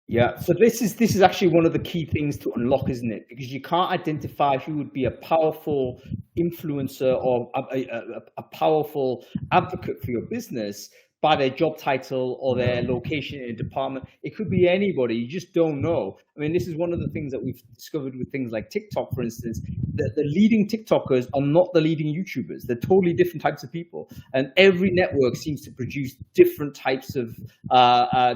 Yeah, so this is actually one of the key things to unlock, isn't it? Because you can't identify who would be a powerful influencer or a powerful advocate for your business by their job title or their location in a department. It could be anybody. You just don't know. I mean, this is one of the things that we've discovered with things like TikTok, for instance, that the leading TikTokers are not the leading YouTubers. They're totally different types of people. And every network seems to produce different types of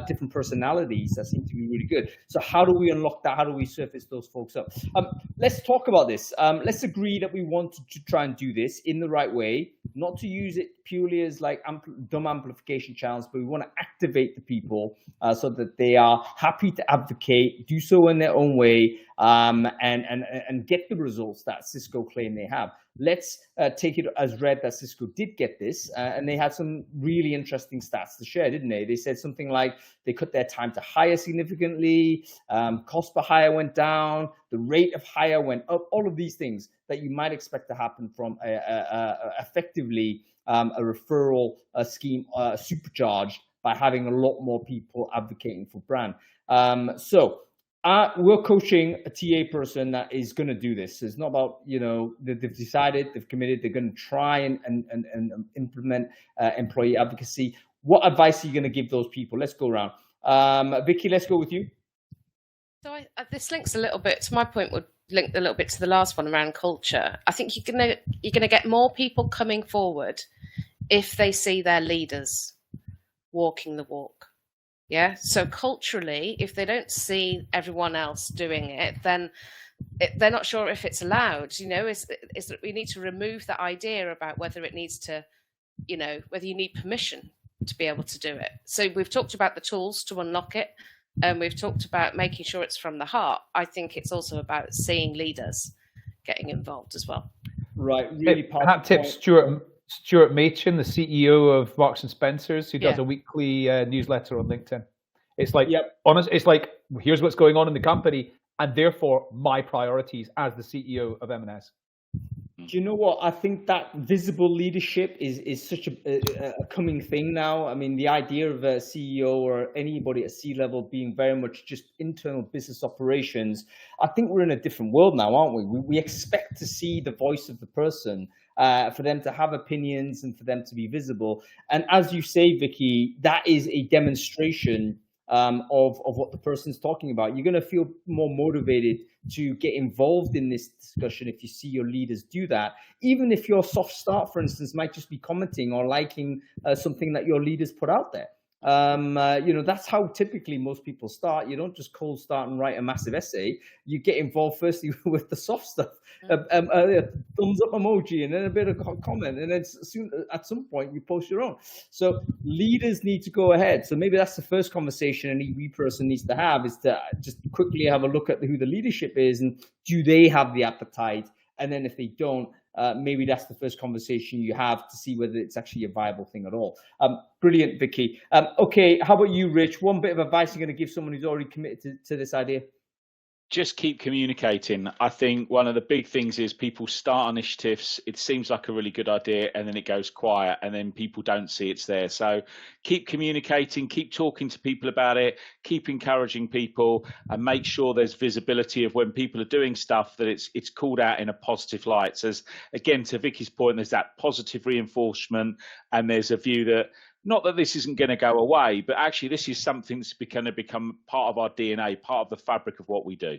different personalities that seem to be really good. So how do we unlock that? How do we surface those folks up? Let's talk about this. Let's agree that we want to try and do this in the right way, not to use it purely as like dumb amplification channels, but we want to activate the people so that they are happy to advocate, do so in their own way, and get the results that Cisco claim they have. Let's take it as read that Cisco did get this, and they had some really interesting stats to share, didn't they? They said something like they cut their time to hire significantly, cost per hire went down, the rate of hire went up, all of these things that you might expect to happen from effectively a referral scheme supercharged by having a lot more people advocating for brand. So we're coaching a TA person that is going to do this. It's not about, they've decided, they've committed, they're going to try and implement employee advocacy. What advice are you going to give those people? Let's go around. Vicky, let's go with you. So this links a little bit to my point, would link a little bit to the last one around culture. I think you're gonna get more people coming forward if they see their leaders walking the walk. Yeah. So culturally, if they don't see everyone else doing it, then they're not sure if it's allowed. We need to remove that idea about whether it needs to, whether you need permission to be able to do it. So we've talked about the tools to unlock it. And we've talked about making sure it's from the heart. I think it's also about seeing leaders getting involved as well. Right, really powerful. Hat tip Stuart Machin, the CEO of Marks and Spencer's, who does a weekly newsletter on LinkedIn. It's like, honest. It's like, here's what's going on in the company, and therefore my priorities as the CEO of M&S. you know what? I think that visible leadership is such a coming thing now. I mean, the idea of a CEO or anybody at C-level being very much just internal business operations, I think we're in a different world now, aren't we? We expect to see the voice of the person, for them to have opinions and for them to be visible. And as you say, Vicky, that is a demonstration of what the person's talking about. You're going to feel more motivated to get involved in this discussion if you see your leaders do that. Even if your soft start, for instance, might just be commenting or liking something that your leaders put out there. That's how typically most people start. You don't just cold start and write a massive essay. You get involved firstly with the soft stuff, a thumbs up emoji, and then a bit of comment, and then at some point you post your own. So leaders need to go ahead. So maybe that's the first conversation an EV person needs to have, is to just quickly have a look at who the leadership is and do they have the appetite. And then if they don't, maybe that's the first conversation you have to see whether it's actually a viable thing at all. Brilliant, Vicky. Okay, how about you, Rich? One bit of advice you're going to give someone who's already committed to this idea? Just keep communicating. I think one of the big things is people start initiatives. It seems like a really good idea, and then it goes quiet, and then people don't see it's there. So keep communicating, keep talking to people about it, keep encouraging people, and make sure there's visibility of when people are doing stuff, that it's called out in a positive light. So again, to Vicky's point, there's that positive reinforcement, and there's a view that, not that this isn't going to go away, but actually this is something that's going to become part of our DNA, part of the fabric of what we do.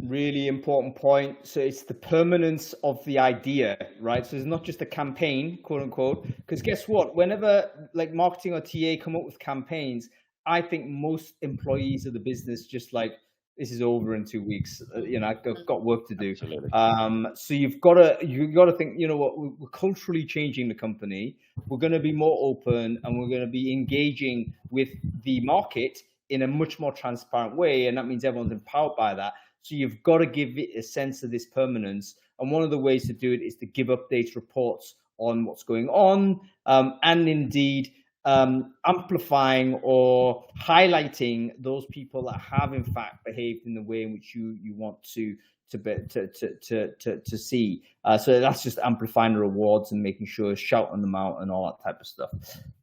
Really important point. So it's the permanence of the idea, right? So it's not just a campaign, quote unquote, because guess what? Whenever like marketing or TA come up with campaigns, I think most employees of the business just like, this is over in 2 weeks. I've got work to do. Absolutely. So you've got to think, you know what, we're culturally changing the company. We're going to be more open, and we're going to be engaging with the market in a much more transparent way. And that means everyone's empowered by that. So you've got to give it a sense of this permanence. And one of the ways to do it is to give updates, reports on what's going on, and indeed amplifying or highlighting those people that have in fact behaved in the way in which you want to see. So that's just amplifying the rewards and making sure, shouting them out and all that type of stuff.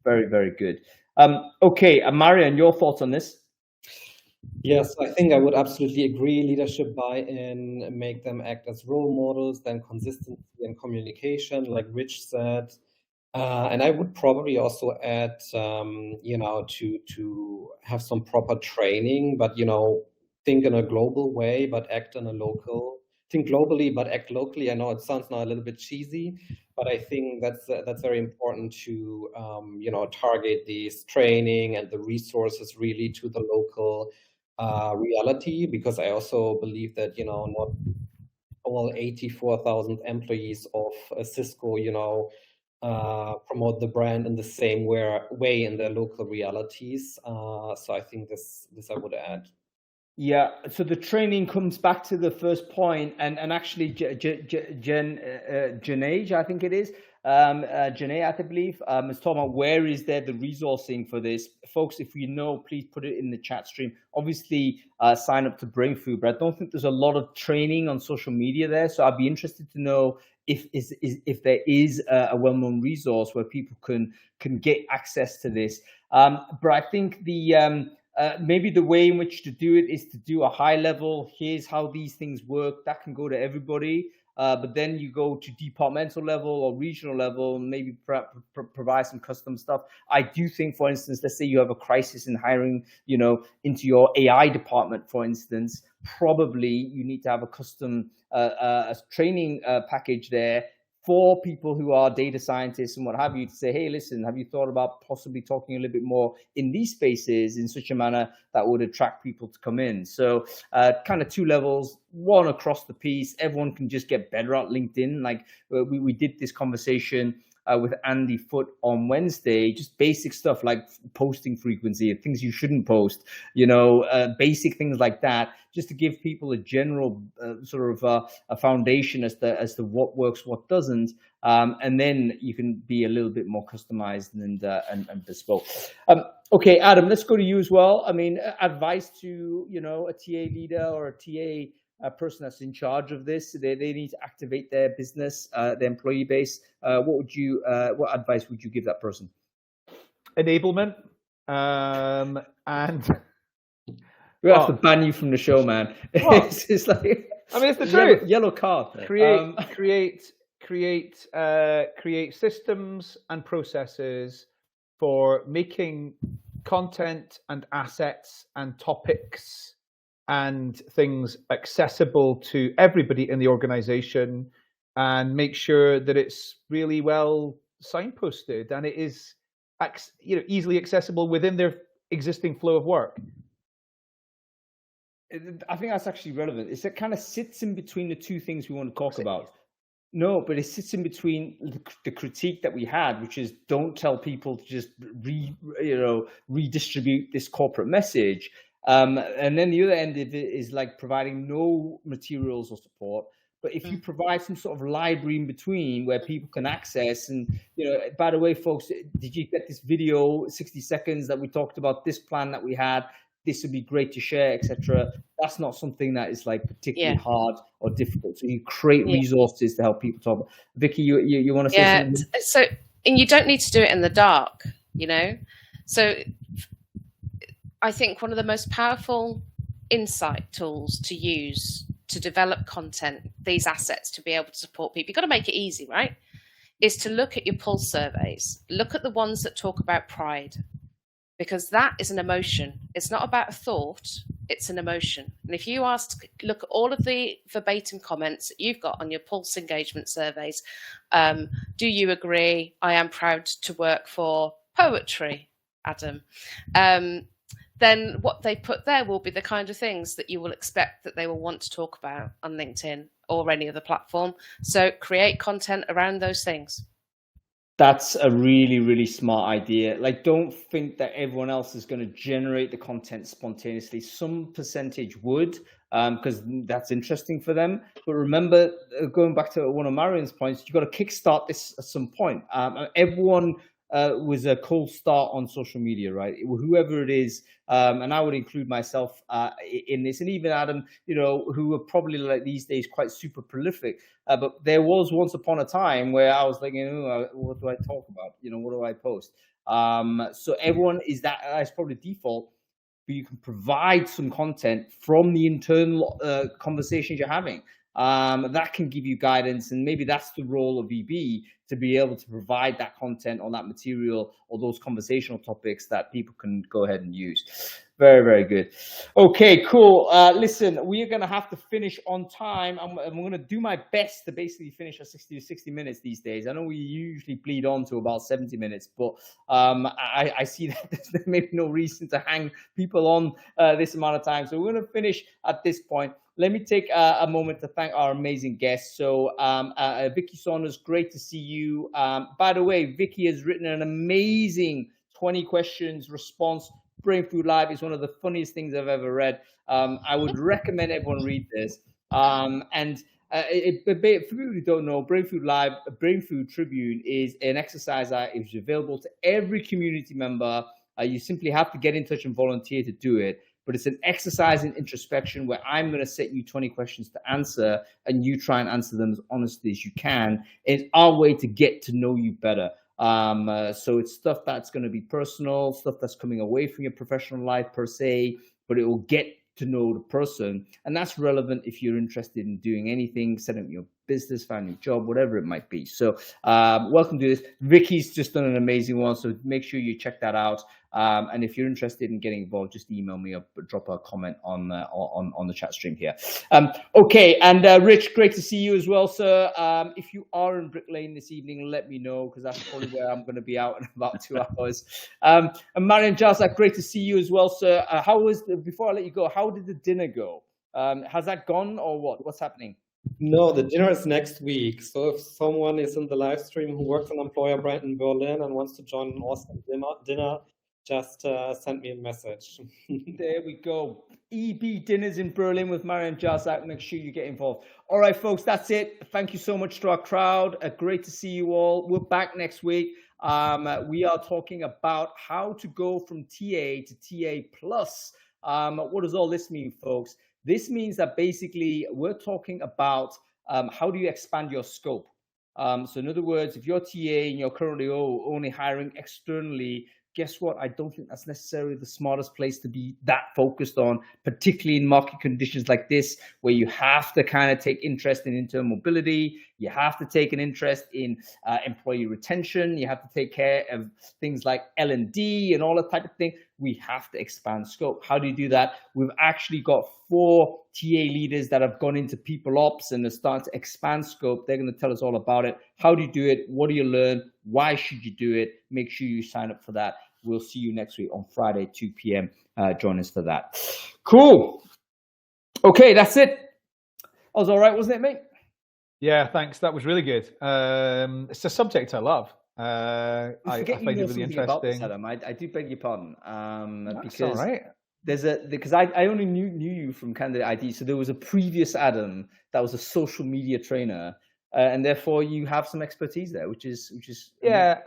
Very, very good. Okay, Marian, your thoughts on this? Yes, I think I would absolutely agree. Leadership buy-in, make them act as role models, then consistency and communication, like Rich said. And I would probably also add, to have some proper training, but, think in a global way, but act in a local. Think globally, but act locally. I know it sounds now a little bit cheesy, but I think that's very important to, target this training and the resources really to the local reality, because I also believe that, not all 84,000 employees of Cisco, promote the brand in the same way in their local realities. So I think this I would add. Yeah, so the training comes back to the first point, and actually Janae, I think it is, Janae, I believe, is talking about where is there the resourcing for this. Folks, if you know, please put it in the chat stream. Obviously, sign up to Brain Food, but I don't think there's a lot of training on social media there. So I'd be interested to know if there is a well-known resource where people can get access to this. But I think maybe the way in which to do it is to do a high level. Here's how these things work. That can go to everybody. But then you go to departmental level or regional level, and maybe provide some custom stuff. I do think, for instance, let's say you have a crisis in hiring, into your AI department, for instance, probably you need to have a custom training package there for people who are data scientists and what have you, to say, hey, listen, have you thought about possibly talking a little bit more in these spaces in such a manner that would attract people to come in? So kind of two levels, one across the piece. Everyone can just get better at LinkedIn. Like we did this conversation with Andy Foote on Wednesday, just basic stuff like posting frequency, things you shouldn't post, basic things like that, just to give people a general sort of a foundation as to what works, what doesn't, and then you can be a little bit more customized and bespoke. Okay, Adam, let's go to you as well. I mean, advice to a TA leader or a TA person that's in charge of this. They need to activate their business, their employee base. What advice would you give that person? Enablement, and we have to ban you from the show, man. It's like, I mean, it's the truth. Yellow card. Create systems and processes for making content and assets and topics and things accessible to everybody in the organization, and make sure that it's really well signposted and it is easily accessible within their existing flow of work. I think that's actually relevant. It kind of sits in between the two things we want to talk about. No, but it sits in between the critique that we had, which is don't tell people to just redistribute this corporate message. And then the other end of it is like providing no materials or support. But if you provide some sort of library in between where people can access, and by the way, folks, did you get this video, 60 seconds that we talked about this plan that we had? This would be great to share, etc. That's not something that is like particularly hard or difficult. So you create resources to help people talk. Vicky, you want to say something? So, and you don't need to do it in the dark, So I think one of the most powerful insight tools to use to develop content, these assets to be able to support people, you've got to make it easy, right? Is to look at your pulse surveys. Look at the ones that talk about pride, because that is an emotion. It's not about a thought, it's an emotion. And if you look at all of the verbatim comments that you've got on your pulse engagement surveys, do you agree? I am proud to work for poetry, Adam. Then what they put there will be the kind of things that you will expect that they will want to talk about on LinkedIn or any other platform. So create content around those things. That's a really, really smart idea. Like, don't think that everyone else is going to generate the content spontaneously. Some percentage would, because that's interesting for them. But remember, going back to one of Marion's points, you've got to kickstart this at some point. Everyone was a cold start on social media, right? Whoever it is, and I would include myself in this, and even Adam, who are probably like these days quite super prolific. But there was once upon a time where I was like, what do I talk about? What do I post? So everyone that's probably default, but you can provide some content from the internal conversations you're having. That can give you guidance, and maybe that's the role of EB, to be able to provide that content on that material or those conversational topics that people can go ahead and use. Very, very good. Okay, cool. Listen, we are going to have to finish on time. I'm going to do my best to basically finish at 60 minutes these days. I know we usually bleed on to about 70 minutes, but I see that there's maybe no reason to hang people on this amount of time. So we're going to finish at this point. Let me take a moment to thank our amazing guests. So Vicky Saunders, great to see you. By the way, Vicky has written an amazing 20 questions response. Brain Food Live is one of the funniest things I've ever read. I would recommend everyone read this. For people who don't know, Brain Food Live, Brain Food Tribune is an exercise that is available to every community member. You simply have to get in touch and volunteer to do it. But it's an exercise in introspection where I'm going to set you 20 questions to answer, and you try and answer them as honestly as you can. It's our way to get to know you better. So it's stuff that's going to be personal, stuff that's coming away from your professional life per se, but it will get to know the person. And that's relevant if you're interested in doing anything, setting up your business, finding a job, whatever it might be. So welcome to this. Vicky's just done an amazing one, so make sure you check that out. And if you're interested in getting involved, just email me or drop a comment on the chat stream here. Okay, and Rich, great to see you as well, sir. If you are in Brick Lane this evening, let me know, because that's probably where I'm going to be out in about 2 hours. And Marian Jasak, great to see you as well, sir. Before I let you go, how did the dinner go? Has that gone or what? What's happening? No, the dinner is next week. So if someone is in the live stream who works on employer brand in Berlin and wants to join an awesome dinner, just send me a message. There we go. EB dinners in Berlin with Marian Jasak. Make sure you get involved. All right, folks, that's it. Thank you so much to our crowd. Great to see you all. We're back next week. We are talking about how to go from TA to TA plus. What does all this mean, folks? This means that basically we're talking about how do you expand your scope. So in other words, if you're TA and you're currently only hiring externally, guess what? I don't think that's necessarily the smartest place to be that focused on, particularly in market conditions like this, where you have to kind of take interest in internal mobility. You have to take an interest in employee retention. You have to take care of things like L&D and all that type of thing. We have to expand scope. How do you do that? We've actually got 4 TA leaders that have gone into people ops and are starting to expand scope. They're going to tell us all about it. How do you do it? What do you learn? Why should you do it? Make sure you sign up for that. We'll see you next week on Friday, 2 p.m. Join us for that. Cool. Okay, that's it. That was all right, wasn't it, mate? Yeah, thanks. That was really good. It's a subject I love. I find it really interesting. Adam. I do beg your pardon. That's all right. Because I only knew you from Candidate ID, so there was a previous Adam that was a social media trainer, and therefore you have some expertise there, which is yeah.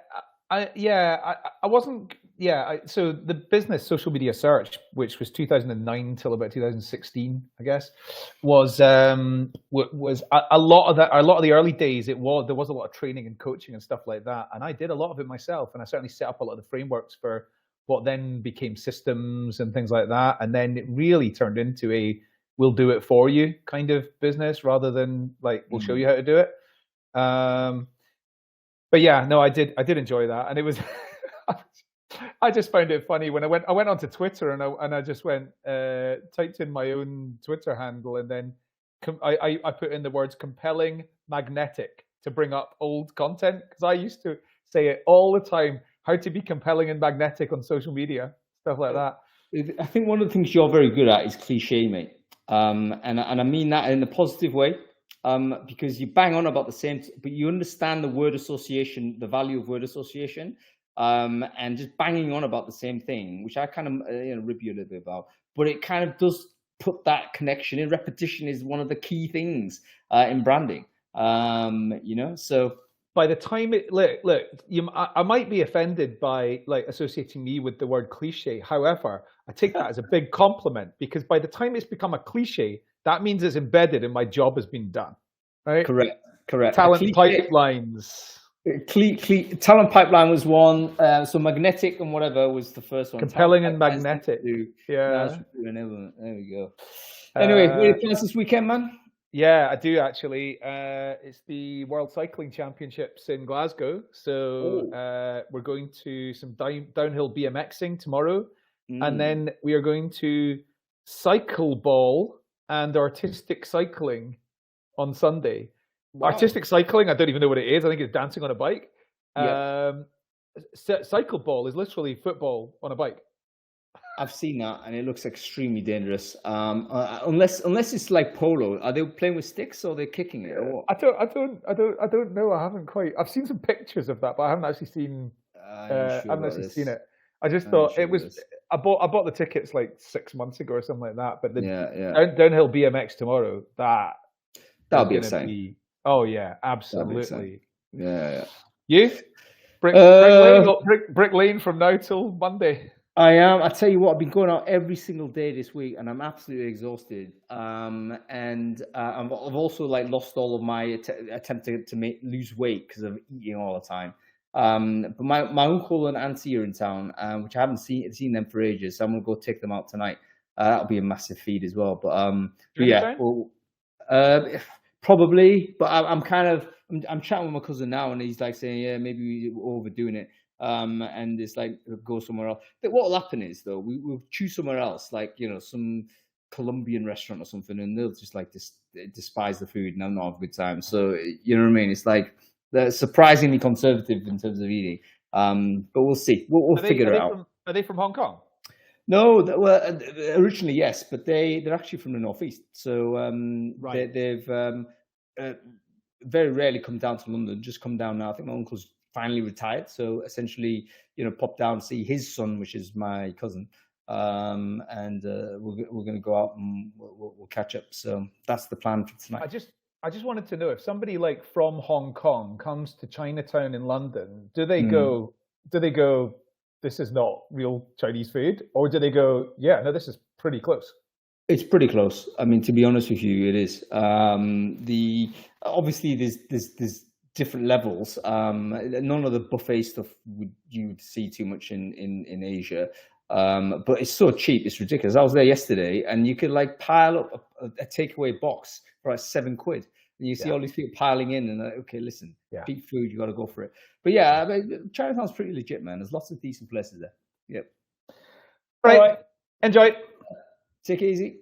I wasn't. Yeah, so the business Social Media Search, which was 2009 till about 2016, I guess, was a lot of that. A lot of the early days, there was a lot of training and coaching and stuff like that, and I did a lot of it myself, and I certainly set up a lot of the frameworks for what then became systems and things like that, and then it really turned into a "we'll do it for you" kind of business rather than like "we'll show you how to do it." But yeah, no, I did enjoy that, and it was. I just found it funny when I went onto Twitter and I just typed in my own Twitter handle, and then I put in the words compelling magnetic to bring up old content, because I used to say it all the time, how to be compelling and magnetic on social media, stuff like that. I think one of the things you're very good at is cliche, mate, and I mean that in a positive way. Because you bang on about the same, but you understand the word association, the value of word association, and just banging on about the same thing, which I kind of rib you a little bit about. But it kind of does put that connection in. Repetition is one of the key things in branding. So by the time I might be offended by like associating me with the word cliche. However, I take that as a big compliment, because by the time it's become a cliche, that means it's embedded and my job has been done. Right? Correct. Talent pipelines. Talent pipeline was one. So magnetic and whatever was the first one. Compelling and magnetic. Yeah. There we go. Anyway, what are your plans this weekend, man? Yeah, I do actually. It's the World Cycling Championships in Glasgow. So we're going to some downhill BMXing tomorrow. And then we are going to cycle ball and artistic cycling on Sunday. Wow. Artistic cycling, I don't even know what it is. I think it's dancing on a bike. Cycle ball is literally football on a bike. I've seen that, and it looks extremely dangerous. Unless it's like polo, are they playing with sticks or are they kicking it? Or what? I don't know. I haven't quite. I've seen some pictures of that, but I haven't actually seen. I haven't actually seen it. I just thought it was. I bought the tickets like 6 months ago or something like that. But the downhill BMX tomorrow, that'll be exciting. Oh yeah, absolutely. Yeah. You? Brick Lane from now till Monday. I am. I tell you what, I've been going out every single day this week, and I'm absolutely exhausted. And I've also like lost all of my attempt to lose weight because of eating all the time. But my uncle and auntie are in town, which I haven't seen them for ages. So I'm gonna go take them out tonight. That'll be a massive feed as well. But yeah, probably. But I'm chatting with my cousin now, and he's like saying, yeah, maybe we're overdoing it. And it's like go somewhere else. But what will happen is though, we'll choose somewhere else, like some Colombian restaurant or something, and they'll just like despise the food, and I'll not have a good time. So you know what I mean? It's like they're surprisingly conservative in terms of eating. But we'll see. We'll figure it out. Are they from Hong Kong? No, well, originally yes, but they're actually from the northeast. So right. They've very rarely come down to London. Just come down now. I think my uncle's finally retired, so essentially, pop down and see his son, which is my cousin, and we're going to go out and we'll catch up. So that's the plan for tonight. I just wanted to know if somebody like from Hong Kong comes to Chinatown in London, do they go, this is not real Chinese food, or do they go, yeah, no, this is pretty close. It's pretty close. I mean, to be honest with you, it is. Obviously there's different levels. None of the buffet stuff you would see too much in Asia. But it's so cheap, it's ridiculous. I was there yesterday, and you could like pile up a takeaway box for like £7, and you see all these people piling in, and okay, listen, peak food, you got to go for it. But yeah, I mean, Chinatown's pretty legit, man. There's lots of decent places there. Yep. Right. Enjoy. Take it easy.